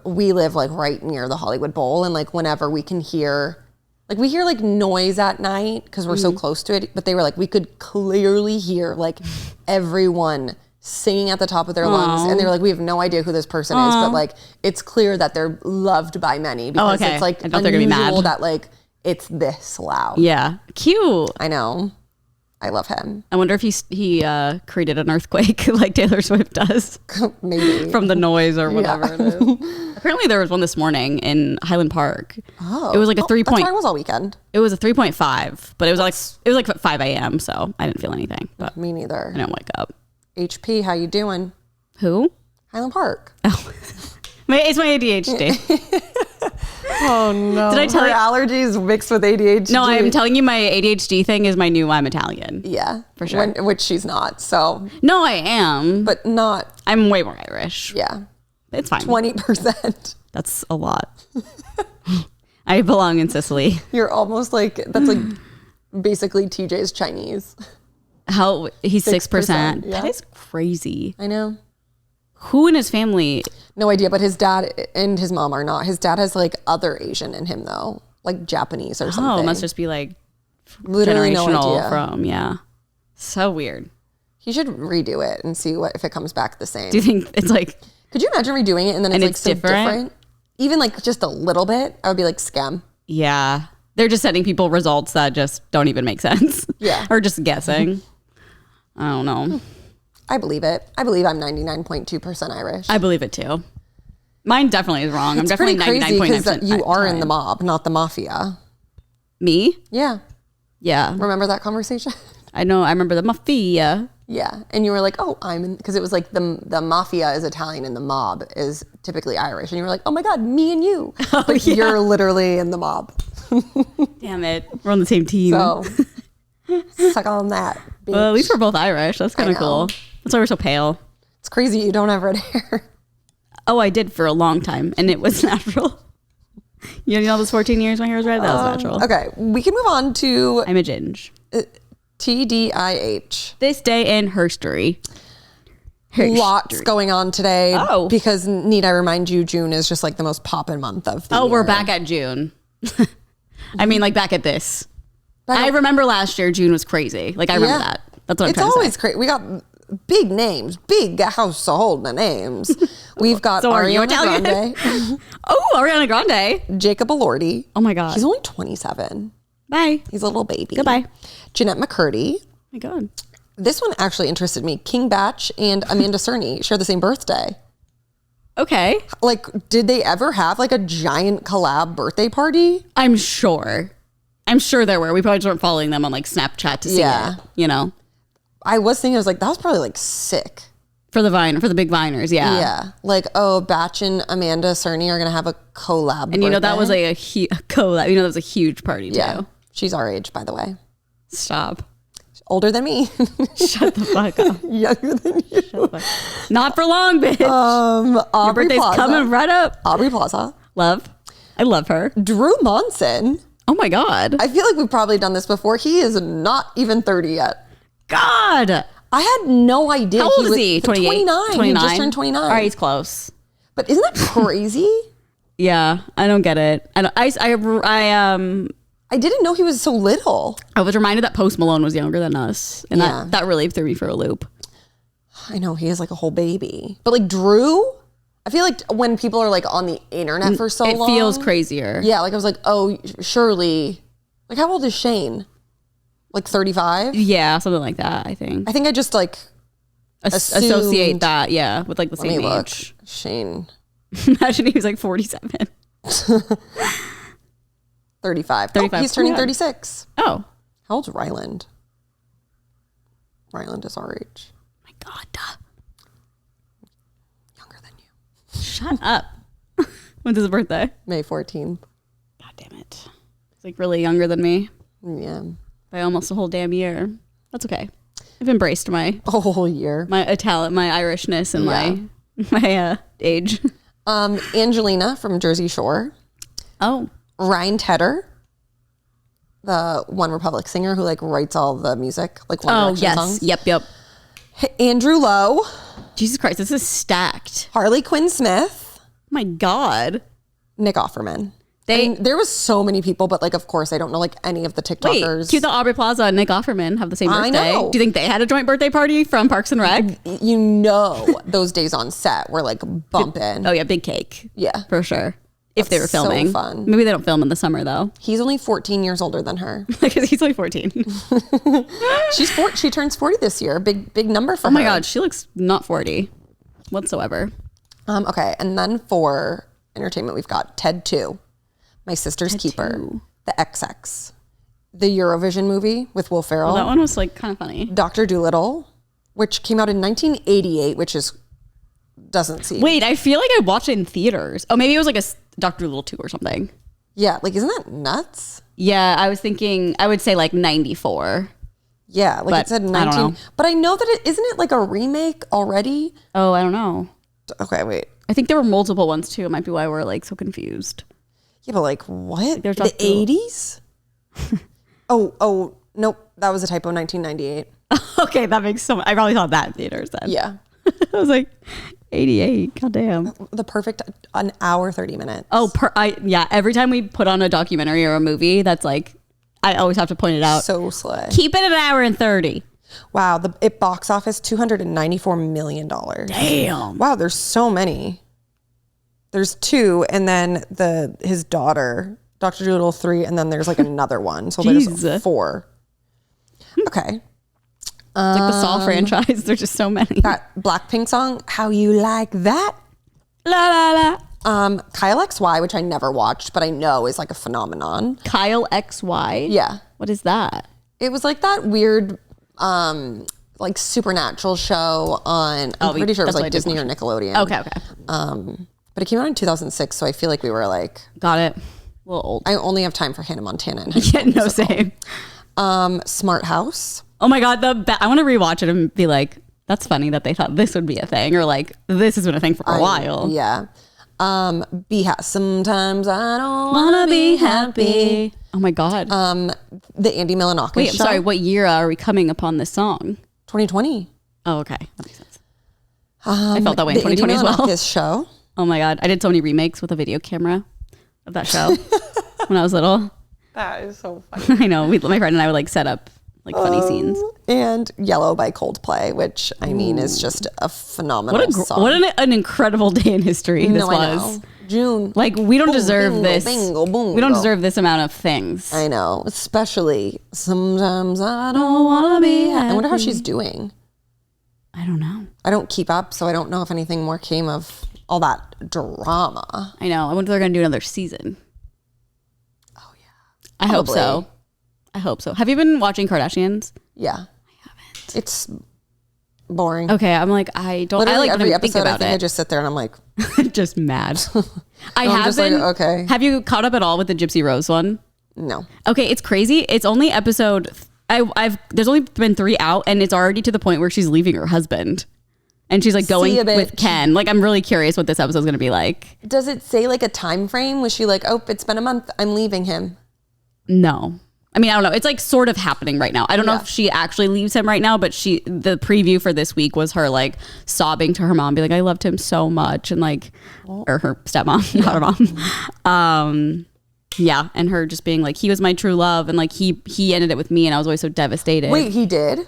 we live like right near the Hollywood Bowl. And like whenever we can hear, like we hear like noise at night because we're so close to it. But they were like, we could clearly hear like everyone singing at the top of their lungs. And they were like, we have no idea who this person is. But like, it's clear that they're loved by many because it's like I thought they're gonna be mad. that like it's this loud. Yeah. Cute. I know. I love him. I wonder if he created an earthquake like Taylor Swift does. Maybe. From the noise or whatever it is. Apparently there was one this morning in Highland Park. Oh. It was like a 3 That's point. where I was all weekend. It was a 3.5, but it was like 5 a.m. So I didn't feel anything. But Me neither. I didn't wake up. HP, how you doing? Who? Highland Park. Oh, it's my ADHD. Oh no. Did I tell Her you? allergies mixed with ADHD. No, I'm telling you, my ADHD thing is my new I'm Italian. Yeah. For sure. Which she's not. So, No, I am. but not. I'm way more Irish. Yeah. It's fine. 20%. That's a lot. I belong in Sicily. You're almost like, that's like basically TJ's Chinese. How he's 6%. yeah. That is crazy. I know. Who in his family? No idea, but his dad and his mom are not. His dad has like other Asian in him though, like Japanese or something. Oh, it must just be like Literally no generational idea. from, yeah. So weird. He should redo it and see if it comes back the same. Do you think it's like... Could you imagine redoing it and then it's like so different? Even like just a little bit, I would be like, scam. Yeah. They're just sending people results that just don't even make sense. Yeah. Or just guessing. I don't know. I believe it. I believe I'm 99.2% Irish. I believe it too. Mine definitely is wrong. I'm It's definitely pretty crazy 99.9%. because you are in the mob, not the mafia. Me? Yeah. Yeah. Remember that conversation? I know. I remember the mafia. Yeah. And you were like, oh, I'm in, because it was like the mafia is Italian and the mob is typically Irish. And you were like, oh my God, me and you. But you're literally in the mob. Damn it. We're on the same team. So suck on that. Bitch. Well, at least we're both Irish. That's kind of cool. That's why we're so pale. It's crazy you don't have red hair. Oh, I did for a long time, and it was natural. You know those 14 years my hair was red? That was natural. Okay, we can move on to I'm a ginge. TDIH. This day in herstory. Lots going on today. Oh. Because need I remind you, June is just like the most poppin' month of the year. We're back at June. I mean, like back at this. I remember last year, June was crazy. Like, I remember that. That's what I'm trying to say. It's always crazy. We got big names, big household names. We've got So are you Ariana Italian? Grande. Oh, Ariana Grande. Jacob Elordi. Oh my God. He's only 27. Bye. He's a little baby. Goodbye. Jeanette McCurdy. Oh my God. This one actually interested me. King Batch and Amanda Cerny share the same birthday. Okay. Like, did they ever have like a giant collab birthday party? I'm sure there were. We probably just weren't following them on like Snapchat to see it, you know? I was thinking, I was like, that was probably like sick. For the big Viners, yeah. Yeah. Like, oh, Batch and Amanda Cerny are going to have a collab. And you know, that was like a collab. You know, that was a huge party too. Yeah. She's our age, by the way. Stop. Older than me. Shut the fuck up. Younger than you. Not for long, bitch. Your Aubrey birthday's Plaza. coming right up. Aubrey Plaza. Love. I love her. Drew Monson. Oh my God. I feel like we've probably done this before. He is not even 30 yet. God. I had no idea. How old is he? 29. 29. He just turned 29. All right, he's close. But isn't that crazy? Yeah, I don't get it. I didn't know he was so little. I was reminded that Post Malone was younger than us, and that really threw me for a loop. I know, he is like a whole baby. But like Drew, I feel like when people are like on the internet for so long. It feels crazier. Yeah, like I was like, oh, surely. Like how old is Shane? Like 35? Yeah, something like that, I think. I think I just like associate that, yeah, with like the same age. Shane. Imagine he was like 47. 35. 35. Oh, he's turning 36. Oh. How old's Ryland? Ryland is our age. My God. Younger than you. Shut up. When's his birthday? May 14th. God damn it. He's like really younger than me. Yeah. By almost a whole damn year. That's okay. I've embraced my A whole year. my Irishness and my age. Angelina from Jersey Shore. Oh. Ryan Tedder, the One Republic singer who like writes all the music, like One Direction songs. Yep. Andrew Lowe. Jesus Christ, this is stacked. Harley Quinn Smith. Oh my God. Nick Offerman. There was so many people, but like, of course, I don't know like any of the TikTokers. Wait, cute that Aubrey Plaza and Nick Offerman have the same birthday. I know. Do you think they had a joint birthday party from Parks and Rec? You know, those days on set were like bumping. Oh yeah, big cake. Yeah. For sure. If they were filming. So fun. Maybe they don't film in the summer though. He's only 14 years older than her. Because he's only 14. She turns 40 this year. Big number for her. Oh my God, she looks not 40 whatsoever. Okay, and then for entertainment, we've got Ted 2, My Sister's Keeper, 2. The XX, the Eurovision movie with Will Ferrell. Well, that one was like kind of funny. Dr. Dolittle, which came out in 1988, which doesn't seem. Wait, I feel like I watched it in theaters. Oh, maybe it was like a Dr. Dolittle 2 or something. Yeah, like isn't that nuts? Yeah, I was thinking, I would say like 94. Yeah, like But it said 19. I don't know. But I know that isn't it like a remake already? Oh, I don't know. Okay, wait. I think there were multiple ones too. It might be why we're like so confused. Yeah, but like what? There's The Dr. Dolittle. 80s? oh, nope. That was a typo, 1998. Okay, that makes so much. I probably saw that in theaters then. Yeah. I was like, 88. God damn. The perfect an hour, 30 minutes. Oh, every time we put on a documentary or a movie, that's like, I always have to point it out. So slay. Keep it an hour and 30. Wow, it box office $294 million. Damn. Wow, there's so many. There's 2, and then his daughter, Dr. Dolittle 3, and then there's like another one. So there's 4. Okay. It's like the Saw franchise. There's just so many. That Blackpink song, How You Like That? La la la. Kyle XY, which I never watched, but I know is like a phenomenon. Kyle XY? Yeah. What is that? It was like that weird, like supernatural show on, I'm pretty sure it was like Disney or Nickelodeon. Okay. But it came out in 2006, so I feel like we were like... Got it. A little old. I only have time for Hannah Montana. And Yeah, no, same. Smart House. Oh my God, I want to rewatch it and be like, that's funny that they thought this would be a thing, or like, this has been a thing for a while. Yeah. Sometimes I don't want to be happy. Oh my God. The Andy Milonakis Wait, I'm show. sorry, what year are we coming upon this song? 2020. Oh, okay. That makes sense. I felt that way in The 2020 Andy as well. Milonakis show. Oh my God. I did so many remakes with a video camera of that show when I was little. That is so funny. I know. My friend and I would like set up like funny scenes. And Yellow by Coldplay, which I mean is just a phenomenal song. What an incredible day in history this was. June. Like, we don't deserve bingo, this. bingo, bingo. We don't deserve this amount of things. I know. Especially sometimes I don't want to be happy. I wonder how she's doing. I don't know. I don't keep up, so I don't know if anything more came of all that drama. I know. I wonder if they're going to do another season. Oh, yeah. I hope so. I hope so. Have you been watching Kardashians? Yeah. I haven't. It's boring. Okay. I'm like, I don't. Literally I like every think episode, about I think it. I just sit there and I'm like... just mad. I I'm have just been. like, okay. Have you caught up at all with the Gypsy Rose one? No. Okay. It's crazy. It's only episode... There's only been 3 out, and it's already to the point where she's leaving her husband. And she's like going with Ken. Like, I'm really curious what this episode is going to be like. Does it say like a time frame? Was she like, oh, it's been a month, I'm leaving him? No. I mean, I don't know. It's like sort of happening right now. I don't know if she actually leaves him right now, but the preview for this week was her like sobbing to her mom, be like, I loved him so much. And like, or her stepmom, not her mom. Yeah. And her just being like, he was my true love. And like, he ended it with me. And I was always so devastated. Wait, he did?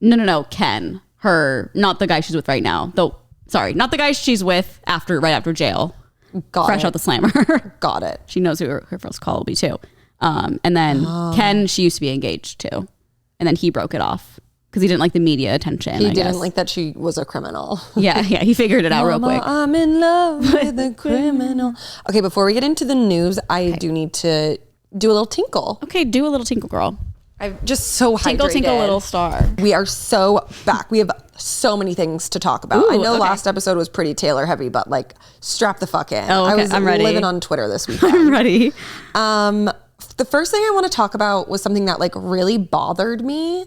No. Ken. Not the guy she's with right now. Not the guy she's with right after jail. Fresh out the slammer. Got it. She knows who her first call will be too. And then Ken, she used to be engaged to. And then he broke it off because he didn't like the media attention. He didn't like that she was a criminal. Yeah, he figured it out real quick. I'm in love with a criminal. Okay, before we get into the news, I do need to do a little tinkle. Okay, do a little tinkle, girl. I'm just so hydrated. Tinkle, tinkle, little star. We are so back. We have so many things to talk about. Ooh, I know okay. last episode was pretty Taylor heavy, but like strap the fuck in. Oh, okay. I'm ready. living on Twitter this weekend. I'm ready. The first thing I want to talk about was something that like really bothered me.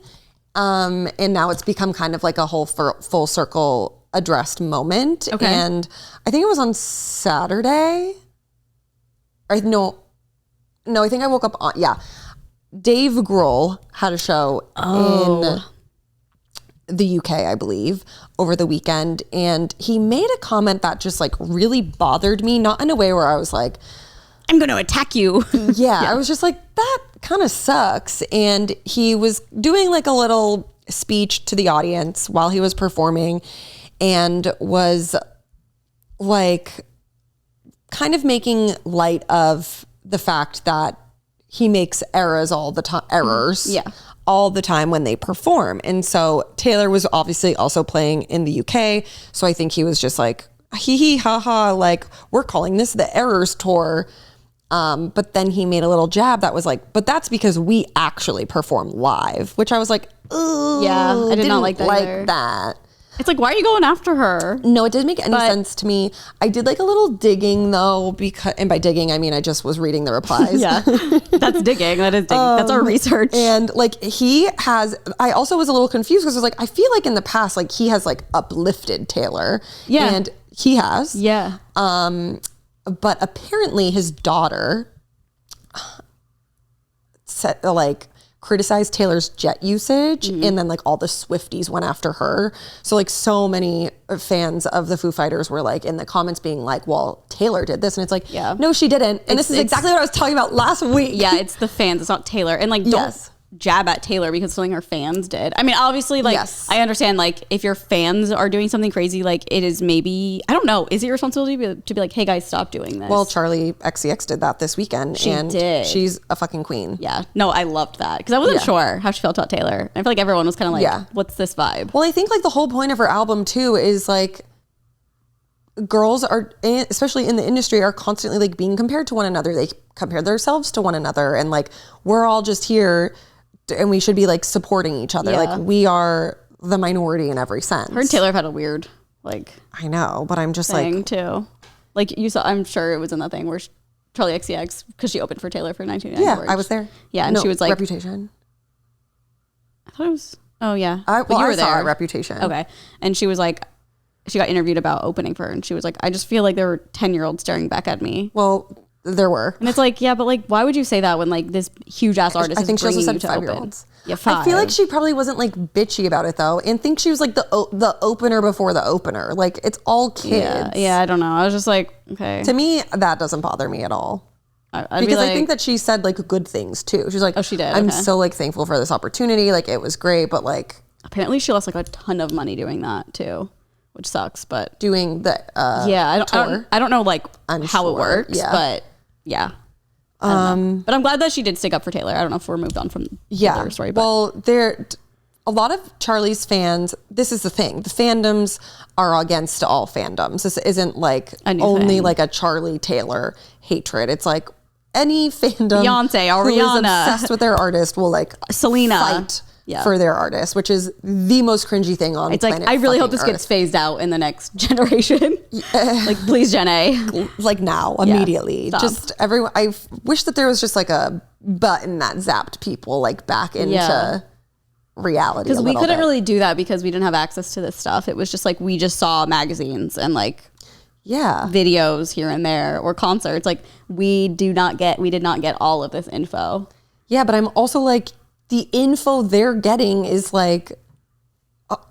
And now it's become kind of like a whole full circle addressed moment. Okay. And I think it was on Saturday. I think I woke up on, Dave Grohl had a show in the UK, I believe, over the weekend. And he made a comment that just like really bothered me, not in a way where I was like, I'm going to attack you. yeah, I was just like, that kind of sucks. And he was doing like a little speech to the audience while he was performing and was like kind of making light of the fact that he makes errors all the time, all the time when they perform. And so Taylor was obviously also playing in the UK. So I think he was just like, hee hee ha ha, like we're calling this the Errors Tour. But then he made a little jab that was like, but that's because we actually perform live, which I was like, ooh, yeah, I did not like that either. that. It's like, why are you going after her? No, it didn't make any sense to me. I did like a little digging though, and by digging, I mean, I just was reading the replies. Yeah, that's digging. That is digging. That's our research. And like I also was a little confused because I was like, I feel like in the past, like he has like uplifted Taylor. Yeah. And he has. Yeah. But apparently his daughter criticized Taylor's jet usage, and then like all the Swifties went after her. So like so many fans of the Foo Fighters were like in the comments being like, well, Taylor did this. And it's like, no, she didn't. And this is exactly what I was talking about last week. Yeah, it's the fans. It's not Taylor. And like, jab at Taylor because something her fans did. I mean, obviously, like, Yes. I understand, like, if your fans are doing something crazy, like, it is maybe, I don't know, is it your responsibility to be like, hey guys, stop doing this? Well, Charlie XCX did that this weekend. She did. She's a fucking queen. Yeah. No, I loved that because I wasn't sure how she felt about Taylor. I feel like everyone was kind of like, Yeah. what's this vibe? Well, I think like the whole point of her album too is like girls are, especially in the industry, are constantly like being compared to one another. They compare themselves to one another, and like we're all just here and we should be like supporting each other. Yeah. Like we are the minority in every sense. Her and Taylor have had a weird like I know, but I'm just thing like, too. Like you saw, I'm sure it was in that thing where Charlie XCX, because she opened for Taylor for 1999. yeah, I was there. Yeah, and No, she was like, Reputation. I thought it was, oh yeah. Well, But you were I saw there. it, Reputation. Okay. And she was like, she got interviewed about opening for her, and she was like, I just feel like there were 10-year-olds staring back at me. Well, there were. And it's like, yeah, but like, why would you say that when like this huge ass artist I think is she also bringing said you to 5-year-olds. open? Yeah, 5. I feel like she probably wasn't like bitchy about it though, and think she was like the opener before the opener. Like it's all kids. Yeah, I don't know. I was just like, okay. To me, that doesn't bother me at all. I'd Because be like, I think that she said like good things too. She's like, Oh, she did? I'm Okay. so like thankful for this opportunity. Like it was great, but like apparently she lost like a ton of money doing that too, which sucks. But doing the yeah, tour. I don't know like I'm how it sure, works, yeah. but yeah. I don't know. But I'm glad that she did stick up for Taylor. I don't know if we're moved on from Yeah. the story, but Well, a lot of Charlie's fans, this is the thing. The fandoms are against all fandoms. This isn't like A new only thing. like a Charlie Taylor hatred. It's like any fandom Beyonce, who is Ariana. obsessed with their artist will like Selena. fight Yeah. for their artist, which is the most cringy thing on it's like, planet I really hope fucking this gets Earth. phased out in the next generation. Like, please, Jen A. Like now, immediately. stop. Just everyone. I wish that there was just like a button that zapped people like back into Yeah. reality. Because a we little couldn't bit. really do that because we didn't have access to this stuff. It was just like we just saw magazines and like Yeah. videos here and there or concerts. Like we did not get all of this info. Yeah, but I'm also like, the info they're getting is like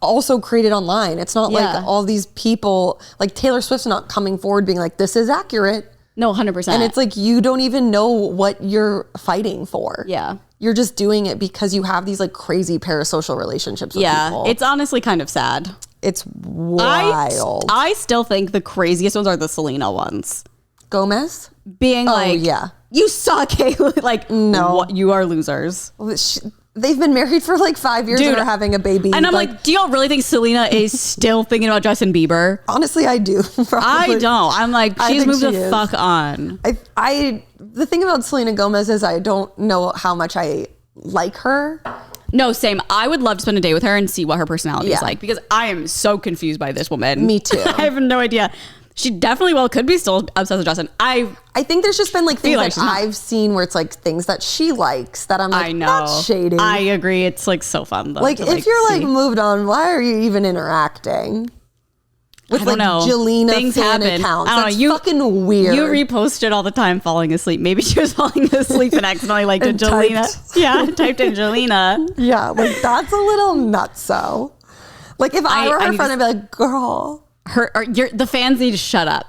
also created online. It's not Yeah. like all these people, like Taylor Swift's not coming forward being like, this is accurate. No, 100%. And it's like, you don't even know what you're fighting for. yeah. You're just doing it because you have these like crazy parasocial relationships with people. It's honestly kind of sad. It's wild. I still think the craziest ones are the Selena ones. Gomez? Being like, yeah. you suck, Kayla. Like, No. what, you are losers. They've been married for like 5 years Dude, and are having a baby. And I'm like, do y'all really think Selena is still thinking about Justin Bieber? honestly, I do. I Probably. don't. I'm like, I she's think moved she the is. fuck on. The thing about Selena Gomez is I don't know how much I like her. No, same. I would love to spend a day with her and see what her personality is Yeah. like because I am so confused by this woman. Me too. I have no idea. She definitely could be still obsessed with Justin. I think there's just been like things like that she's not. I've seen where it's like things that she likes that I'm like, I know. that's shady. I agree. It's like so fun though. like to, if you're see. like moved on, why are you even interacting with I like don't know. Jelena Things fan happen. accounts? I don't know. That's You- fucking weird. You reposted all the time falling asleep. Maybe she was falling asleep and accidentally liked And Angelina. typed. Yeah, typed Angelina. Yeah, like that's a little nutso. Like if I were I her need friend, to- I'd be like, girl. The fans need to shut up.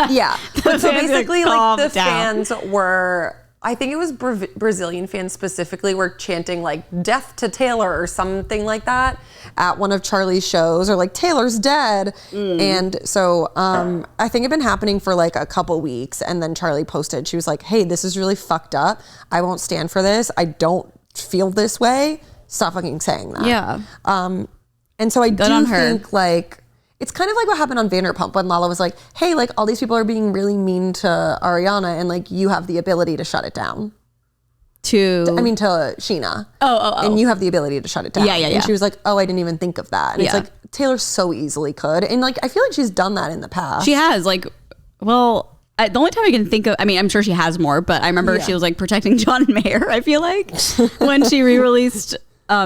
Yeah. But so fans, like, basically, calm like the down. fans were, I think it was Brazilian fans specifically, were chanting like "Death to Taylor" or something like that at one of Charlie's shows, or like "Taylor's dead." And so I think it'd been happening for like a couple weeks, and then Charlie posted, she was like, "Hey, this is really fucked up. I won't stand for this. I don't feel this way. Stop fucking saying that." Yeah. And so I Good do on her. think like it's kind of like what happened on Vanderpump when Lala was like, hey, like all these people are being really mean to Ariana and like you have the ability to shut it down. To Sheena. Oh. And you have the ability to shut it down. Yeah. And she was like, oh, I didn't even think of that. And it's Yeah. like Taylor so easily could. And like I feel like she's done that in the past. She has the only time I can think of, I mean, I'm sure she has more, but I remember Yeah. she was like protecting John Mayer, I feel like, when she re-released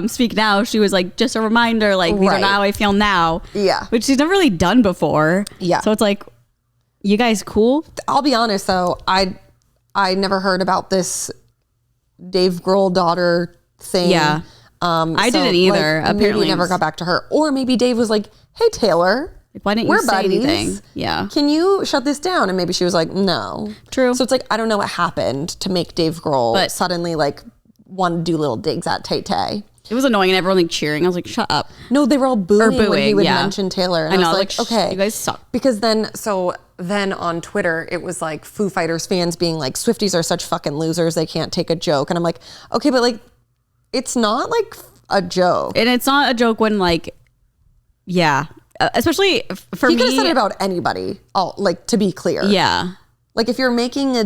Speak Now, she was like, just a reminder, like, these are Right. not how I feel now. Yeah. Which she's never really done before. Yeah. So it's like, you guys cool? I'll be honest though, I never heard about this Dave Grohl daughter thing. Yeah. I didn't either. Like, maybe Apparently never got back to her. Or maybe Dave was like, hey Taylor, Why didn't you we're say buddies. anything? Yeah. Can you shut this down? And maybe she was like, no. True. So it's like, I don't know what happened to make Dave Grohl But- suddenly like wanted to do little digs at Tay Tay. It was annoying and everyone like cheering. I was like, shut up. No, they were all booing, when he would yeah. mention Taylor. And I know, I was like, okay. You guys suck. Because then on Twitter, it was like Foo Fighters fans being like, Swifties are such fucking losers. They can't take a joke. And I'm like, okay, but like, it's not like a joke. And it's not a joke when like, yeah. Especially for me. He could have said it about anybody. Oh, like to be clear. Yeah. Like if you're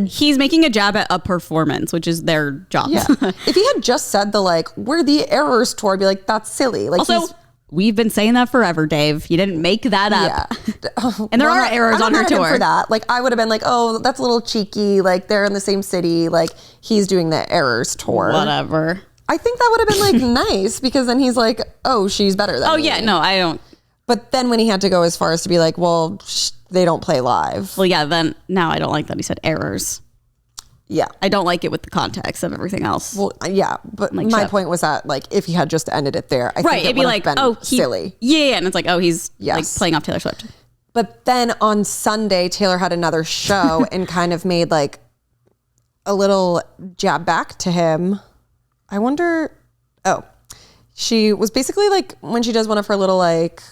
he's making a jab at a performance, which is their job. Yeah. If he had just said we're the Errors tour, I'd be like, that's silly. Like also, we've been saying that forever, Dave. You didn't make that up. Yeah. And there are errors on her tour. For that. Like I would have been like, oh, that's a little cheeky. Like they're in the same city. Like he's doing the Errors tour. Whatever. I think that would have been like nice because then he's like, oh, she's better than me. Oh yeah, no, I don't. But then when he had to go as far as to be like, well, they don't play live. Well, yeah, then now I don't like that he said errors. Yeah. I don't like it with the context of everything else. Well, yeah, but like, my point was that like if he had just ended it there, I think it'd be like, been silly. Yeah, and it's like, oh, he's like Yes. playing off Taylor Swift. But then on Sunday, Taylor had another show and kind of made like a little jab back to him. I wonder, she was basically like when she does one of her little like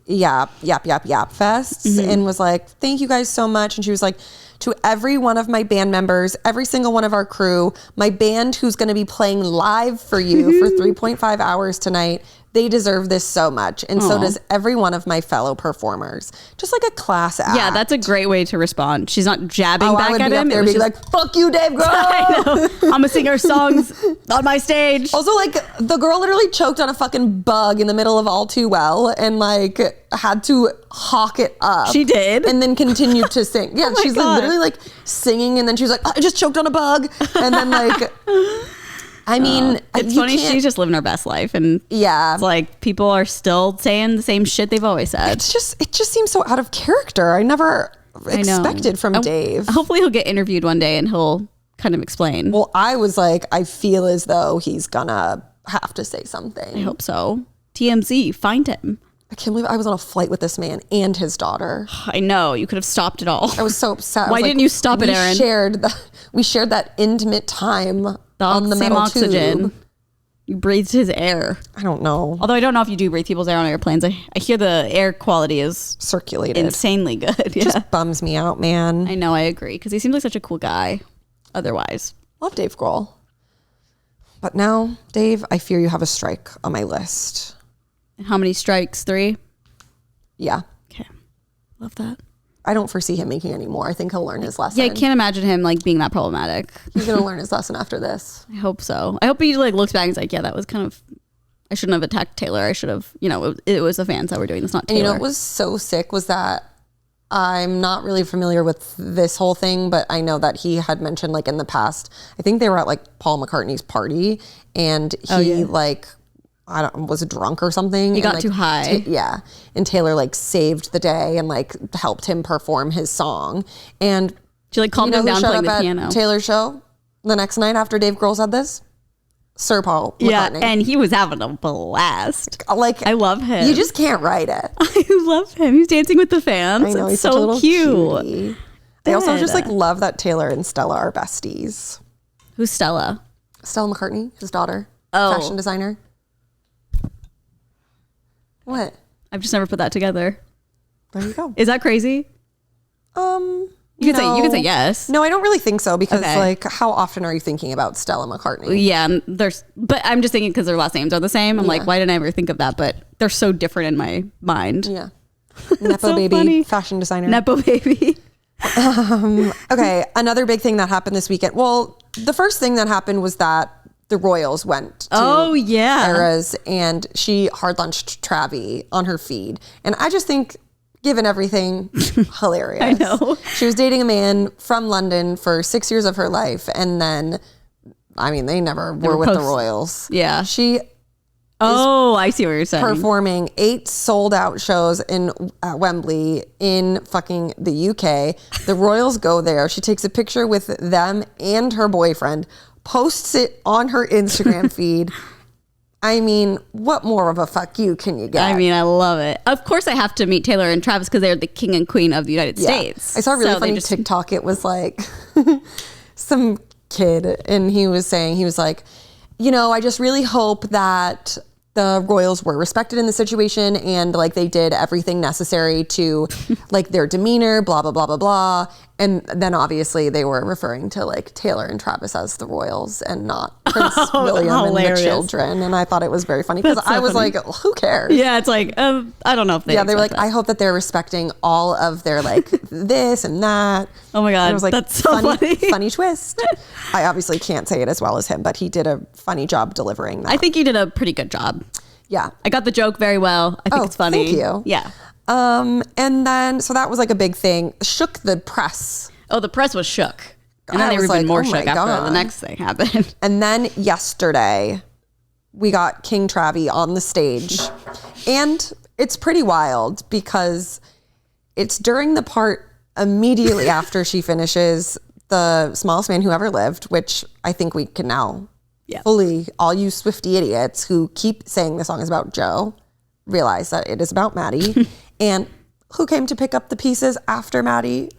yap fests and was like, thank you guys so much. And she was like, to every one of my band members, every single one of our crew, my band who's going to be playing live for you for 3.5 hours tonight, they deserve this so much. And so does every one of my fellow performers. Just like a class act. Yeah, that's a great way to respond. She's not jabbing back I would at be him. up there being like, fuck you, Dave Grohl. I know. I'm gonna sing her songs on my stage. Also, like, the girl literally choked on a fucking bug in the middle of All Too Well and, like, had to hawk it up. She did? And then continued to sing. Yeah, she's like, literally, like, singing, and then she was like, I just choked on a bug. And then, like, I mean, it's funny. She's just living her best life. And yeah, it's like people are still saying the same shit they've always said. It just seems so out of character. I never expected from Dave. Hopefully he'll get interviewed one day and he'll kind of explain. Well, I was like, I feel as though he's gonna have to say something. I hope so. TMZ, find him. I can't believe I was on a flight with this man and his daughter. I know. You could have stopped it all. I was so upset. Why didn't you stop it, Erin? We shared that intimate time on the same metal oxygen. tube. You breathed his air. I don't know. Although I don't know if you do breathe people's air on airplanes. I hear the air quality is circulated. Insanely good. Yeah. Just bums me out, man. I know, I agree. Because he seems like such a cool guy otherwise. Love Dave Grohl. But now, Dave, I fear you have a strike on my list. How many strikes? 3? Yeah. Okay. Love that. I don't foresee him making any more. I think he'll learn his lesson. Yeah, I can't imagine him like being that problematic. He's gonna learn his lesson after this. I hope so. I hope he like looks back and is like, yeah, that was kind of, I shouldn't have attacked Taylor. I should have, it was the fans that were doing this, not Taylor. And what was so sick was that I'm not really familiar with this whole thing, but I know that he had mentioned like in the past, I think they were at like Paul McCartney's party and he was drunk or something. He got too high. And Taylor like saved the day and like helped him perform his song. And she like calmed him down playing the piano. Taylor's show the next night after Dave Grohl said this? Sir Paul McCartney. Yeah, and he was having a blast. Like, I love him. You just can't write it. I love him. He's dancing with the fans. I know, he's so such a little cute. Cutie. I also just like love that Taylor and Stella are besties. Who's Stella? Stella McCartney, his daughter, fashion designer. What? I've just never put that together. There you go. Is that crazy? You can say yes. No, I don't really think so because like how often are you thinking about Stella McCartney? Yeah, but I'm just thinking because their last names are the same. I'm like, why didn't I ever think of that? But they're so different in my mind. Yeah. Nepo so baby, funny. fashion designer. Nepo baby. Okay, another big thing that happened this weekend. Well, the first thing that happened was that the Royals went to Eras and she hard lunched Travi on her feed. And I just think, given everything, hilarious. I know. She was dating a man from London for 6 years of her life. And then, I mean, they never were with the Royals. Yeah. She I see what you're saying. performing 8 sold out shows at Wembley in fucking the UK. The Royals go there. She takes a picture with them and her boyfriend, posts it on her Instagram feed. I mean, what more of a fuck you can you get? I mean, I love it. Of course, I have to meet Taylor and Travis because they're the king and queen of the United States. I saw a really funny TikTok. It was like some kid, and he was like, I just really hope that the royals were respected in the situation and like they did everything necessary to like their demeanor, blah, blah, blah, blah, blah. And then obviously they were referring to like Taylor and Travis as the royals and not Prince William hilarious. and the children. And I thought it was very funny because I was like, who cares? Yeah, it's like, I don't know if they they were like, that. I hope that they're respecting all of their like this and that. Oh my God, and it was like, that's so funny. Funny twist. I obviously can't say it as well as him, but he did a funny job delivering that. I think you did a pretty good job. Yeah. I got the joke very well. I think it's funny. Thank you. Yeah. And then, so that was like a big thing. Shook the press. Oh, the press was shook. And then they were was even like, more oh my shook after God. the next thing happened. And then yesterday, we got King Travi on the stage. And it's pretty wild because it's during the part immediately after she finishes The Smallest Man Who Ever Lived, which I think we can now fully, all you Swiftie idiots who keep saying the song is about Joe, realize that it is about Maddie. And who came to pick up the pieces after Maddie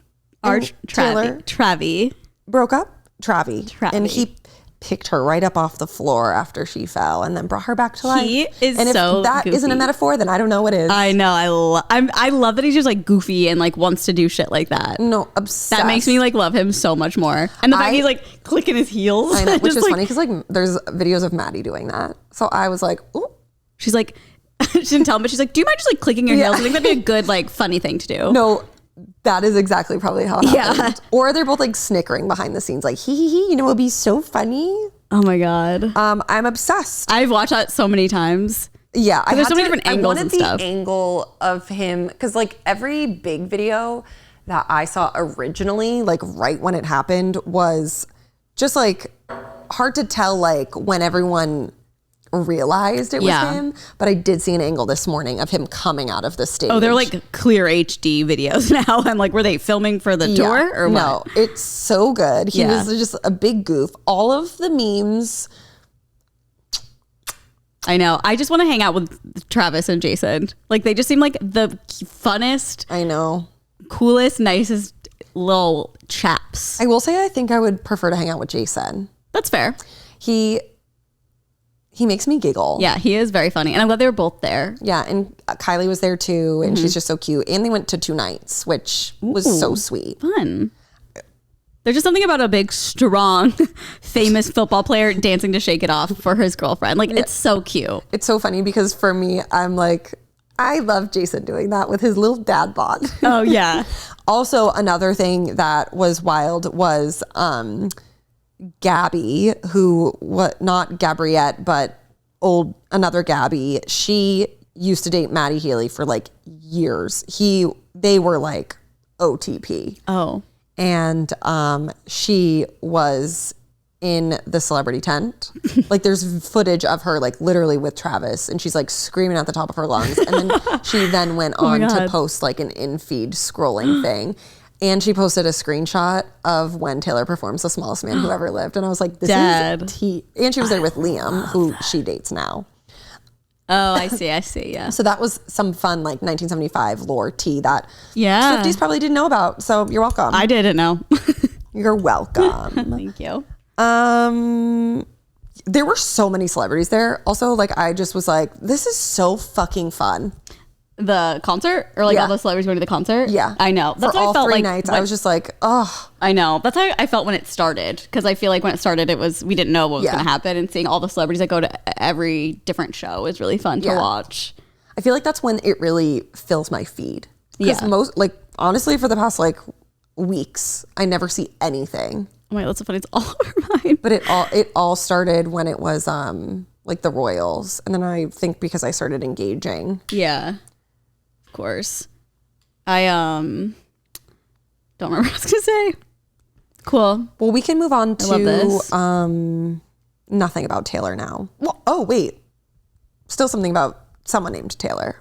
and Taylor Travi broke up? Travi. And he picked her right up off the floor after she fell and then brought her back to life. He is and if so that goofy. isn't a metaphor, then I don't know what is. I know. I love that he's just like goofy and like wants to do shit like that. No, obsessed. That makes me like love him so much more. And the fact he's like clicking his heels. I know, which Just, is like, funny because like there's videos of Maddie doing that. So I was like, ooh. She's like, she didn't tell him, but she's like, do you mind just like clicking your heels? I think that'd be a good like funny thing to do. No, that is exactly probably how it happened. Or they're both like snickering behind the scenes like, hee, it would be so funny. Oh my God. I'm obsessed. I've watched that so many times. Yeah. There's so many different angles and stuff. I wanted the angle of him because like every big video that I saw originally, like right when it happened, was just like hard to tell like when everyone realized it was him, but I did see an angle this morning of him coming out of the stage. Oh, they're like clear HD videos now. And like, were they filming for the tour or what? No, it's so good. He was just a big goof. All of the memes. I know. I just want to hang out with Travis and Jason. Like they just seem like the funnest, I know, coolest, nicest little chaps. I will say I think I would prefer to hang out with Jason. That's fair. He makes me giggle. Yeah, he is very funny. And I'm glad they were both there. Yeah, and Kylie was there too, and she's just so cute. And they went to 2 nights, which was so sweet. Fun. There's just something about a big, strong, famous football player dancing to Shake It Off for his girlfriend. Like, it's so cute. It's so funny because for me, I'm like, I love Jason doing that with his little dad bod. Oh, yeah. Also, another thing that was wild was Gabby, who not Gabriette, but another Gabby. She used to date Maddie Healy for like years. They were like OTP. Oh. And she was in the celebrity tent. Like there's footage of her like literally with Travis and she's like screaming at the top of her lungs. And then she then went on to post like an in-feed scrolling thing. And she posted a screenshot of when Taylor performs The Smallest Man Who Ever Lived. And I was like, this is tea. And she was there with Liam, who she dates now. Oh, I see, yeah. So that was some fun like 1975 lore tea that Yeah. Swifties probably didn't know about. So you're welcome. I didn't know. You're welcome. Thank you. There were so many celebrities there. Also, like I just was like, this is so fucking fun. The concert? Or like all the celebrities going to the concert? Yeah. I know. That's For how all I felt 3 like nights. I was just like, oh. I know. That's how I felt when it started. Because I feel like when it started, we didn't know what was going to happen. And seeing all the celebrities that go to every different show is really fun to watch. I feel like that's when it really fills my feed. Because most, like, honestly, for the past like weeks, I never see anything. Oh my God, that's so funny. It's all over mine. But it all started when it was like the Royals. And then I think because I started engaging. Yeah. Of course. I don't remember what I was gonna say. Cool. Well, we can move on I love this. to nothing about Taylor now. Well, oh wait, still something about someone named Taylor.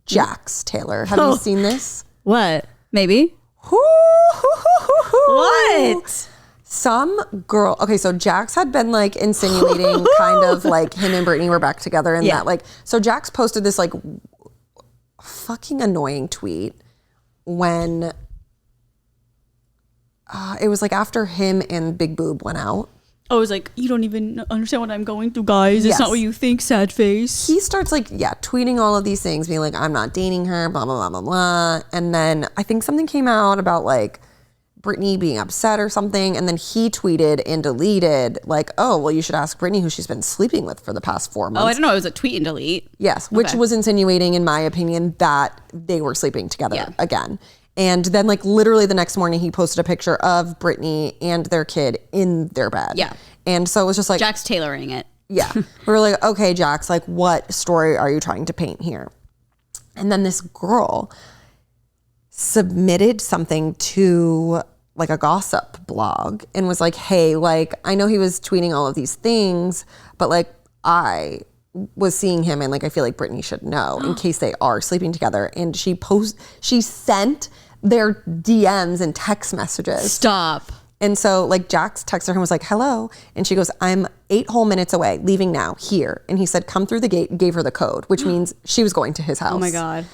Jax Taylor. Have you seen this? What? Maybe. What? Some girl. Okay, so Jax had been like insinuating kind of like him and Brittany were back together and that like. So Jax posted this like fucking annoying tweet when it was like after him and Big Boob went out. I was like, you don't even understand what I'm going through, guys. It's not what you think, sad face. He starts like, tweeting all of these things, being like, I'm not dating her, blah, blah, blah, blah, blah. And then I think something came out about like Brittany being upset or something. And then he tweeted and deleted like, oh, well, you should ask Brittany who she's been sleeping with for the past 4 months. Oh, I don't know. It was a tweet and delete. Yes, which was insinuating, in my opinion, that they were sleeping together again. And then like literally the next morning he posted a picture of Brittany and their kid in their bed. Yeah. And so it was just like, Jack's tailoring it. Yeah. We were like, okay, Jax, like what story are you trying to paint here? And then this girl submitted something to like a gossip blog and was like, hey, like I know he was tweeting all of these things, but like I was seeing him and like I feel like Brittany should know in case they are sleeping together. And she sent their DMs and text messages. Stop. And so like Jax texted her and was like, hello. And she goes, I'm 8 whole minutes away, leaving now, here. And he said, come through the gate, gave her the code, which means she was going to his house. Oh my God.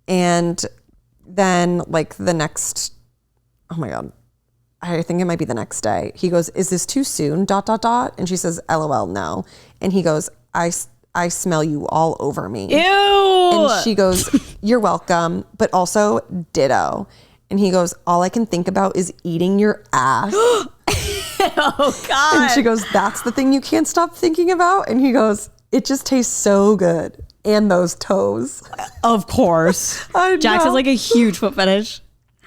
And then like the next, oh my God, I think it might be the next day. He goes, is this too soon, ... And she says, LOL, no. And he goes, I smell you all over me. Ew. And she goes, you're welcome, but also ditto. And he goes, all I can think about is eating your ass. Oh God. And she goes, that's the thing you can't stop thinking about? And he goes, it just tastes so good. And those toes. Of course. Jax has like a huge foot fetish.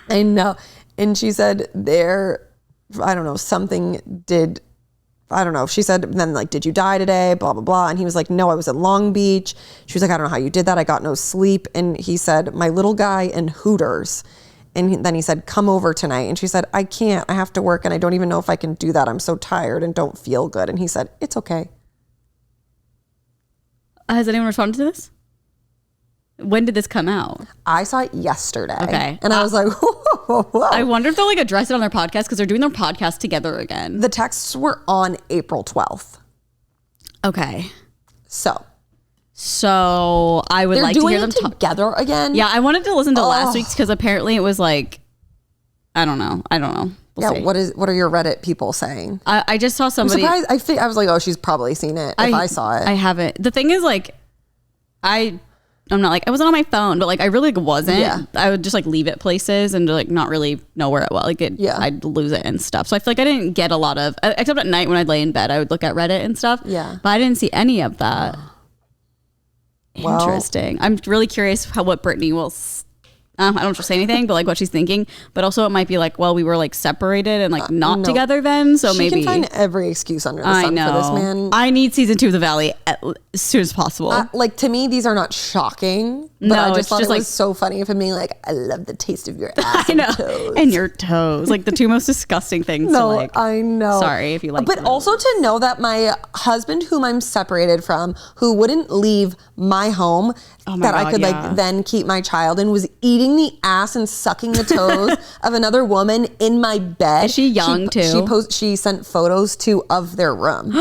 I know. And she said I don't know, something did, I don't know. She said, then like, did you die today? Blah, blah, blah. And he was like, no, I was in Long Beach. She was like, I don't know how you did that. I got no sleep. And he said, my little guy in Hooters. And then he said, come over tonight. And she said, I can't. I have to work and I don't even know if I can do that. I'm so tired and don't feel good. And he said, it's okay. Has anyone responded to this? When did this come out? I saw it yesterday. Okay. And I was like, whoa. I wonder if they'll like address it on their podcast because they're doing their podcast together again. The texts were on April 12th. Okay. So I would like to hear them together again. Yeah, I wanted to listen to last week's because apparently it was like, I don't know. We'll see. What are your Reddit people saying? I just saw somebody. I'm surprised. I was like, oh, she's probably seen it. If I saw it, I haven't. The thing is, like, I'm not like I wasn't on my phone, but like I really wasn't. Yeah. I would just like leave it places and like not really know where it was. Like I'd lose it and stuff. So I feel like I didn't get a lot of, except at night when I'd lay in bed, I would look at Reddit and stuff. Yeah. But I didn't see any of that. Well, interesting. I'm really curious what Brittany will. I don't want to say anything, but like what she's thinking. But also, it might be like, well, we were like separated and like not together then. So she maybe can find every excuse under the sun for this man. I need season 2 of The Valley as soon as possible. Like to me, these are not shocking. But I just thought it was so funny of him being like, I love the taste of your ass and toes. And your toes, like the 2 most disgusting things. No, to like, I know. Sorry if you like. But also to know that my husband, whom I'm separated from, who wouldn't leave my home, I could like then keep my child in, was eating the ass and sucking the toes of another woman in my bed. Is she young too? She sent photos of their room,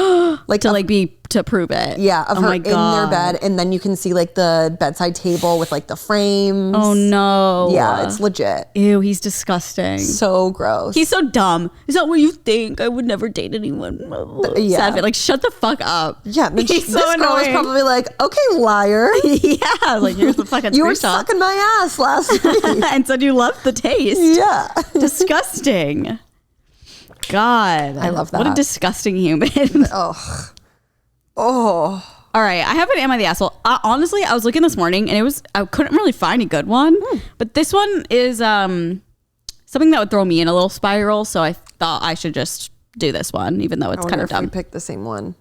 like to prove it. Yeah, of her in their bed, and then you can see like the bedside table with like the frames. Oh no! Yeah, it's legit. Ew, he's disgusting. So gross. He's so dumb. Is that what you think? I would never date anyone. Yeah, like shut the fuck up. Yeah, he's so this girl was probably like, okay, liar. Yeah, like here's the fucking. You were sucking my ass last week and said you loved the taste. Yeah, disgusting. God, I love that. What a disgusting human. Oh. All right, I have an Am I the Asshole? Honestly, I was looking this morning and I couldn't really find a good one. But this one is something that would throw me in a little spiral. So I thought I should just do this one, even though it's kind of dumb. We picked the same one.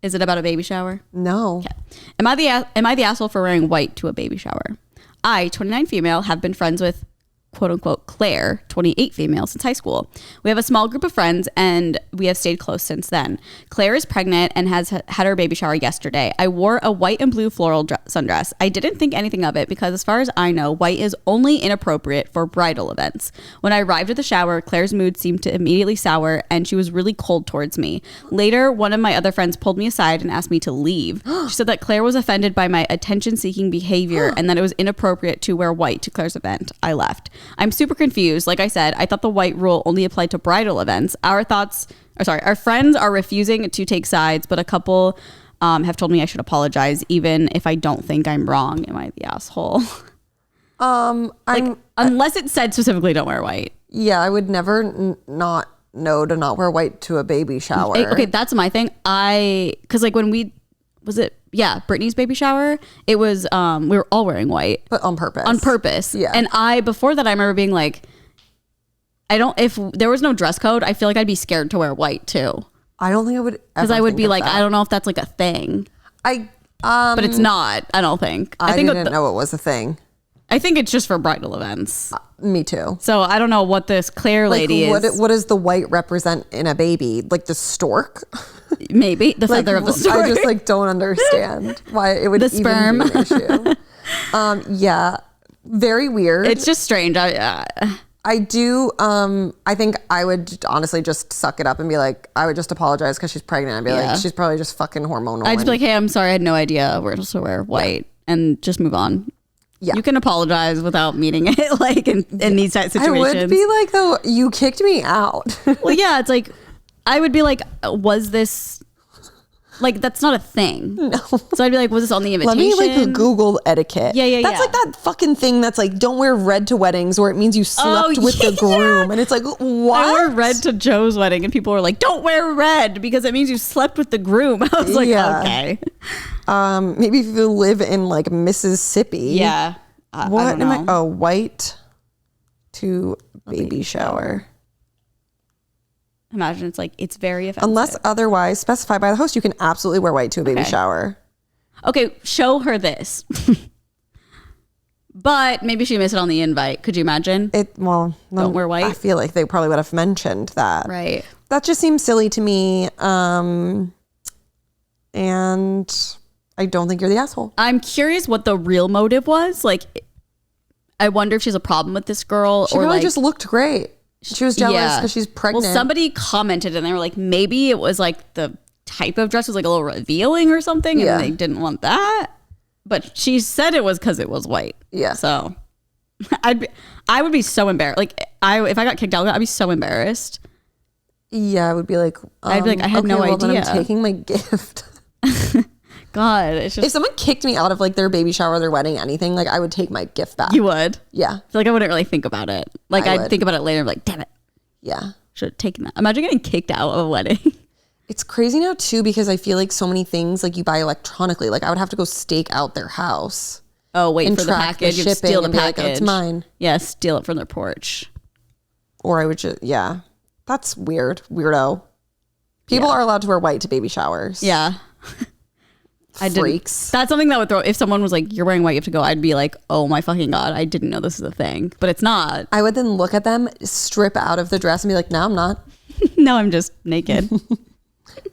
Is it about a baby shower? No. Okay. Am I the asshole for wearing white to a baby shower? I, 29 female, have been friends with quote unquote Claire, 28 female, since high school. We have a small group of friends and we have stayed close since then. Claire is pregnant and has had her baby shower yesterday. I wore a white and blue floral sundress. I didn't think anything of it because as far as I know, white is only inappropriate for bridal events. When I arrived at the shower, Claire's mood seemed to immediately sour and she was really cold towards me. Later, one of my other friends pulled me aside and asked me to leave. She said that Claire was offended by my attention-seeking behavior and that it was inappropriate to wear white to Claire's event. I left. I'm super confused. Like I said, I thought the white rule only applied to bridal events. Our friends are refusing to take sides, but a couple have told me I should apologize even if I don't think I'm wrong. Am I the asshole? Unless it said specifically don't wear white. Yeah, I would never not know to not wear white to a baby shower. Okay, that's my thing. Because like when Brittany's baby shower, it was we were all wearing white, but on purpose. Yeah. And before that, I remember being like, if there was no dress code, I feel like I'd be scared to wear white too. I don't think I would, because I would be like, I don't know if that's like a thing. But it's not. I don't think. I didn't know it was a thing. I think it's just for bridal events. Me too. So I don't know what this Claire lady is. What does the white represent in a baby? Like the stork? Maybe the feather of the stork. I just don't understand why it would the sperm. Even be an issue. Yeah, very weird. It's just strange. I do. I think I would honestly just suck it up and be like, I would just apologize because she's pregnant. I'd be like, she's probably just fucking hormonal. I'd just be like, hey, I'm sorry, I had no idea we're supposed to wear white, and just move on. Yeah. You can apologize without meaning it, like in these type situations. I would be like, though, you kicked me out. Well, yeah, it's like, I would be like, was this, like, that's not a thing. No. So I'd be like, was this on the invitation? Let me Google etiquette. Yeah. That's like that fucking thing that's like, don't wear red to weddings, or it means you slept with the groom. And it's like, what? I wore red to Joe's wedding, and people were like, don't wear red because it means you slept with the groom. I was like, okay. Maybe if you live in like Mississippi. Yeah. What am I? Oh, white to baby shower. Imagine it's like, it's very offensive. Unless otherwise specified by the host, you can absolutely wear white to a baby shower. Okay, show her this. But maybe she missed it on the invite. Could you imagine? Don't wear white. I feel like they probably would have mentioned that. Right. That just seems silly to me. And I don't think you're the asshole. I'm curious what the real motive was. Like, I wonder if she's a problem with this girl. She probably just looked great. She was jealous because she's pregnant. Well, somebody commented and they were like, maybe it was like the type of dress was like a little revealing or something, and they didn't want that. But she said it was because it was white. Yeah. So I would be so embarrassed. Like, if I got kicked out, I'd be so embarrassed. Yeah, I would be like, I'd be like, I had no idea. Then I'm taking my gift. God, it's just, if someone kicked me out of like their baby shower, their wedding, anything, like I would take my gift back. You would? Yeah. I feel like I wouldn't really think about it. Like I'd think about it later and be like, damn it. Yeah. Should have taken that. Imagine getting kicked out of a wedding. It's crazy now too, because I feel like so many things like you buy electronically, like I would have to go stake out their house. Oh, wait for the package. You steal the package. Like, oh, it's mine. Yeah, steal it from their porch. Or I would just, that's weird. Weirdo. People are allowed to wear white to baby showers. Yeah. Freaks. That's something that would throw, if someone was like, you're wearing white, you have to go, I'd be like, oh my fucking God, I didn't know this is a thing. But it's not. I would then look at them, strip out of the dress and be like, no, I'm not. No, I'm just naked.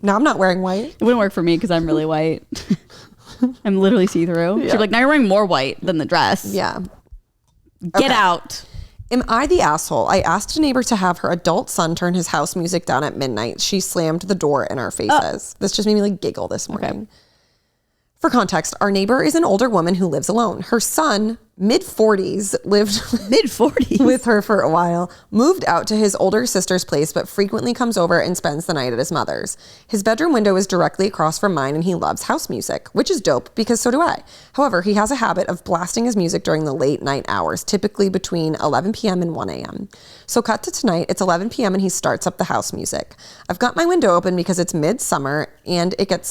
No, I'm not wearing white. It wouldn't work for me because I'm really white. I'm literally see-through. She'd be like, now you're wearing more white than the dress. Yeah. Get out. Am I the asshole? I asked a neighbor to have her adult son turn his house music down at midnight. She slammed the door in our faces. This just made me like giggle this morning. Okay. For context, our neighbor is an older woman who lives alone. Her son, mid-40s, lived with her for a while, moved out to his older sister's place, but frequently comes over and spends the night at his mother's. His bedroom window is directly across from mine, and he loves house music, which is dope because so do I. However, he has a habit of blasting his music during the late night hours, typically between 11 p.m. and 1 a.m. So cut to tonight, it's 11 p.m. and he starts up the house music. I've got my window open because it's midsummer and it gets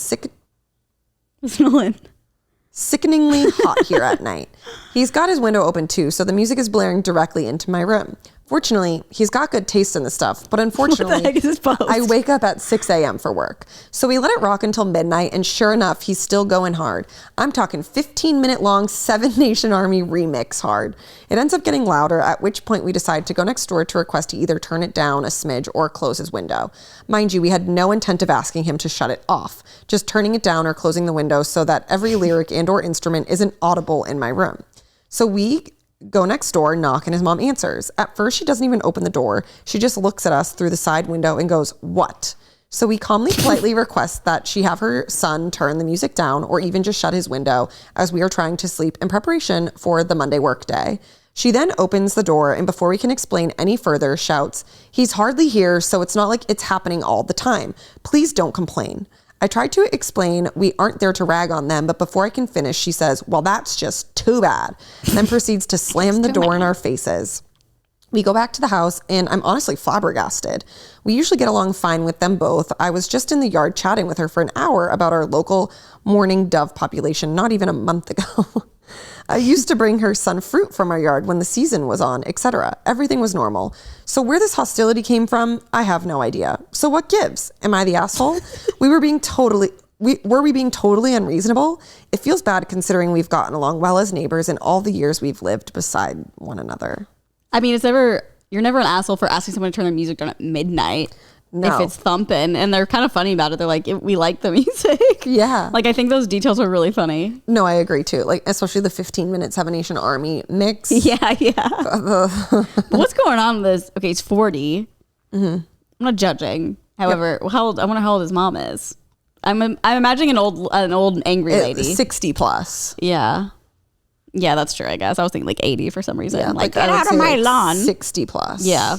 sickeningly hot here at night. He's got his window open too, so the music is blaring directly into my room. Fortunately, he's got good taste in the stuff, but unfortunately, what the heck is this post? I wake up at 6 a.m. for work. So we let it rock until midnight, and sure enough, he's still going hard. I'm talking 15-minute long 7 Nation Army remix hard. It ends up getting louder, at which point we decide to go next door to request he either turn it down a smidge or close his window. Mind you, we had no intent of asking him to shut it off, just turning it down or closing the window so that every lyric and or instrument isn't audible in my room. So we go next door, knock, and his mom answers. At first, she doesn't even open the door. She just looks at us through the side window and goes, "What?" So we calmly, politely request that she have her son turn the music down or even just shut his window as we are trying to sleep in preparation for the Monday work day. She then opens the door and before we can explain any further, shouts, "He's hardly here, so it's not like it's happening all the time. Please don't complain." I tried to explain we aren't there to rag on them, but before I can finish, she says, "Well, that's just too bad," then proceeds to slam the door in our faces. We go back to the house and I'm honestly flabbergasted. We usually get along fine with them both. I was just in the yard chatting with her for an hour about our local mourning dove population not even a month ago. I used to bring her son fruit from our yard when the season was on, etc. Everything was normal. So where this hostility came from, I have no idea. So what gives? Am I the asshole? Were we being totally unreasonable? It feels bad considering we've gotten along well as neighbors in all the years we've lived beside one another. I mean, you're never an asshole for asking someone to turn their music down at midnight. No. If it's thumping, and they're kind of funny about it. They're like, we like the music. Yeah. Like, I think those details are really funny. No, I agree too. Like, especially the 15-minute Seven Nation Army mix. Yeah. But what's going on with this? Okay, he's 40. Mm-hmm. I'm not judging. However, I wonder how old his mom is. I'm imagining an old angry lady. 60 plus. Yeah. Yeah, that's true, I guess. I was thinking like 80 for some reason. Yeah, like get out of my lawn. 60 plus. Yeah.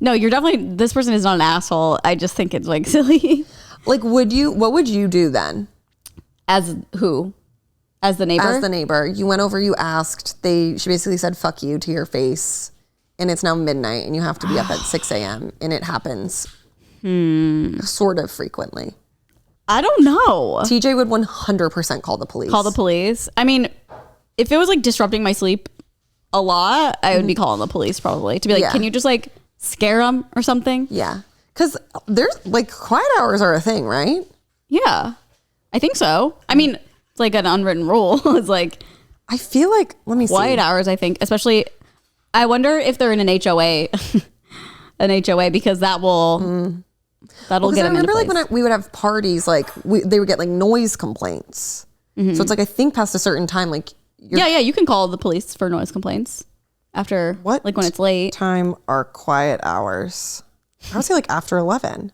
No, this person is not an asshole. I just think it's like silly. Like, what would you do then? As who? As the neighbor? As the neighbor. You went over, you asked, she basically said, "Fuck you" to your face. And it's now midnight and you have to be up at 6 a.m. and it happens sort of frequently. I don't know. TJ would 100% call the police. Call the police. I mean, if it was like disrupting my sleep a lot, I would be calling the police probably to be like, can you just like scare them or something? Yeah. Because there's like quiet hours are a thing, right? Yeah, I think so. I mean, it's like an unwritten rule. It's like, I feel like, let me see. Quiet hours, I think, especially, I wonder if they're in an HOA, because that'll get them into place. Like when we would have parties, like they would get like noise complaints. Mm-hmm. So it's like, I think past a certain time, like, you can call the police for noise complaints after, what like when it's late. Time are quiet hours? I would say like after 11.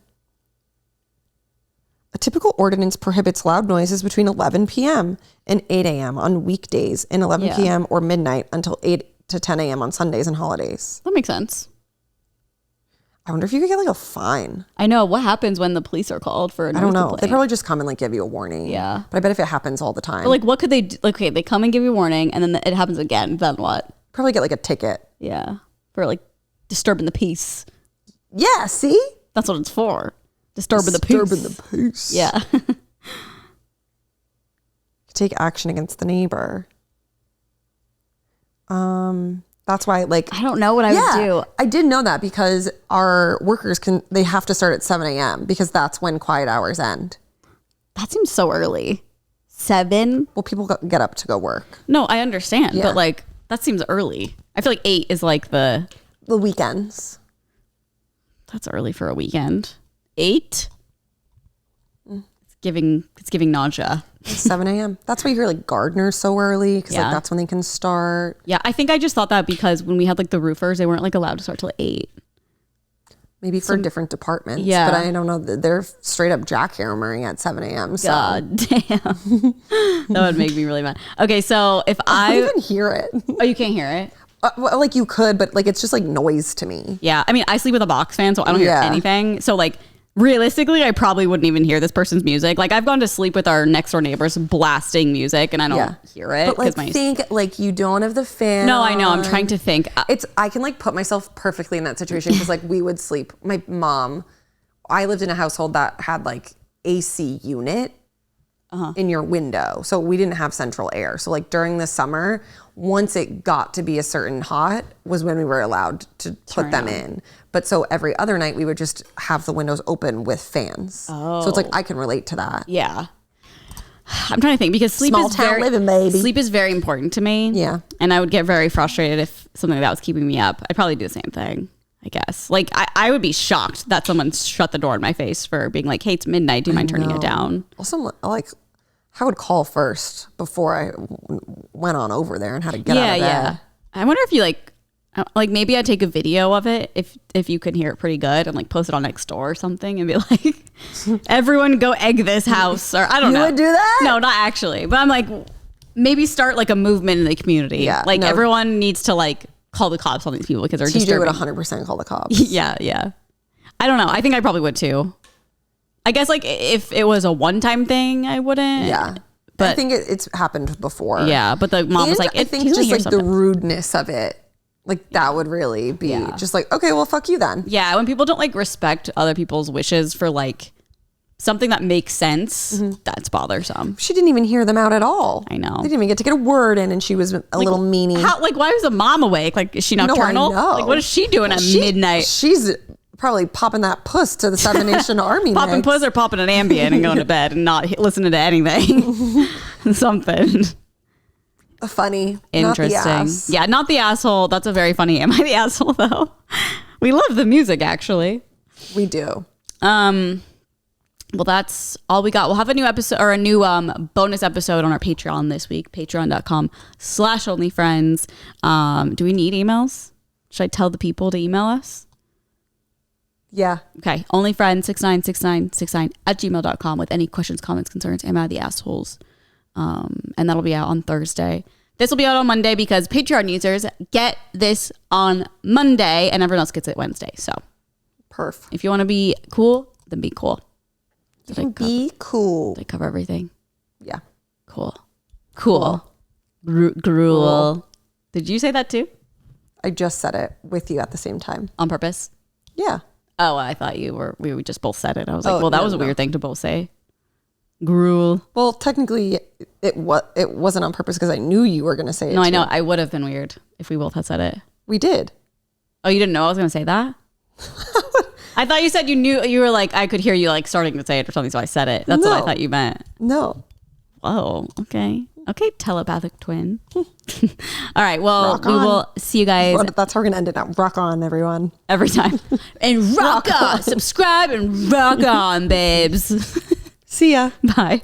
A typical ordinance prohibits loud noises between 11 p.m. and 8 a.m. on weekdays and 11 p.m. or midnight until 8 to 10 a.m. on Sundays and holidays. That makes sense. I wonder if you could get like a fine. I know. What happens when the police are called for a noise complaint? I don't know. They probably just come and like give you a warning. Yeah. But I bet if it happens all the time. But like, what could they do? Like, okay, they come and give you a warning and then it happens again. Then what? Probably get like a ticket. Yeah. For like disturbing the peace. Yeah, see? That's what it's for. Disturbing the peace. Yeah. Take action against the neighbor. That's why, like, I don't know what I would do. I did know that because our workers they have to start at 7 a.m. because that's when quiet hours end. That seems so early. 7? Well, people get up to go work. No, I understand, but like that seems early. I feel like 8 is like the weekends. That's early for a weekend. 8? It's giving nausea. 7 a.m. That's why you hear like gardeners so early because like that's when they can start. Yeah, I think I just thought that because when we had like the roofers, they weren't like allowed to start till 8. Maybe for different departments. Yeah. But I don't know. They're straight up jackhammering at 7 a.m. So. God damn. That would make me really mad. Okay, so if I don't even hear it. Oh, you can't hear it? Well, like you could, but like it's just like noise to me. Yeah, I mean, I sleep with a box fan, so I don't hear anything. So like realistically, I probably wouldn't even hear this person's music. Like I've gone to sleep with our next door neighbors blasting music and I don't hear it. But like think like you don't have the fan. No, I know. I'm trying to think. I can like put myself perfectly in that situation because like we would sleep. My mom, I lived in a household that had like AC unit in your window. So we didn't have central air. So like during the summer, once it got to be a certain hot was when we were allowed to put them in. But so every other night we would just have the windows open with fans. Oh. So it's like I can relate to that. Yeah. I'm trying to think because sleep is very important to me. Yeah. And I would get very frustrated if something like that was keeping me up. I'd probably do the same thing, I guess. Like I would be shocked that someone shut the door in my face for being like, hey, it's midnight. Do you mind turning it down? Also, like I would call first before I went on over there and had to get out of bed. Yeah. I wonder if you like maybe I'd take a video of it if you could hear it pretty good and like post it on Nextdoor or something and be like, everyone go egg this house or I don't know. You would do that? No, not actually. But I'm like, maybe start like a movement in the community. Yeah. Like everyone needs to like call the cops on these people because they're TJ would disturbing. 100% call the cops. Yeah. I don't know. I think I probably would too. I guess like if it was a one-time thing, I wouldn't. Yeah. But I think it's happened before. yeah, but the mom was like, I think just like the rudeness of it, like that would really be just like, okay, well, fuck you then. Yeah, when people don't like respect other people's wishes for like something that makes sense, that's bothersome. She didn't even hear them out at all. I know. They didn't even get to get a word in, and she was a little meanie. How, like, why was the mom awake? Like, is she nocturnal? No, I know. Like, what is she doing at midnight? She's probably popping that puss to the Seven Nation Army. Popping puss or popping an Ambien and going to bed and not listening to anything. Something. Funny. Interesting. Not the ass. Yeah, not the asshole. That's a very funny. Am I the asshole though? We love the music actually. We do. Well, that's all we got. We'll have a new episode or a new bonus episode on our Patreon this week. Patreon.com/onlyfriends. Do we need emails? Should I tell the people to email us? Yeah. Okay. Onlyfriends696969@gmail.com with any questions, comments, concerns. Am I the assholes? And that'll be out on Thursday. This will be out on Monday because Patreon users get this on Monday and everyone else gets it Wednesday. So Perf. if you want to be cool, then be cool. Be cool. They cover everything. Yeah. Cool. Gruel. Did you say that too? I just said it with you at the same time. On purpose? Yeah. Oh, I thought we just both said it. I was like, well, that was a weird thing to both say. Gruel. Well, technically, it wasn't on purpose because I knew you were going to say it. No, I know. I would have been weird if we both had said it. We did. Oh, you didn't know I was going to say that? I thought you said you knew. You were like, I could hear you like starting to say it or something, so I said it. That's what I thought you meant. No. Whoa. Okay, telepathic twin. All right. Well, we will see you guys. That's how we're going to end it now. Rock on, everyone. Every time. And rock on. Subscribe and rock on, babes. See ya. Bye.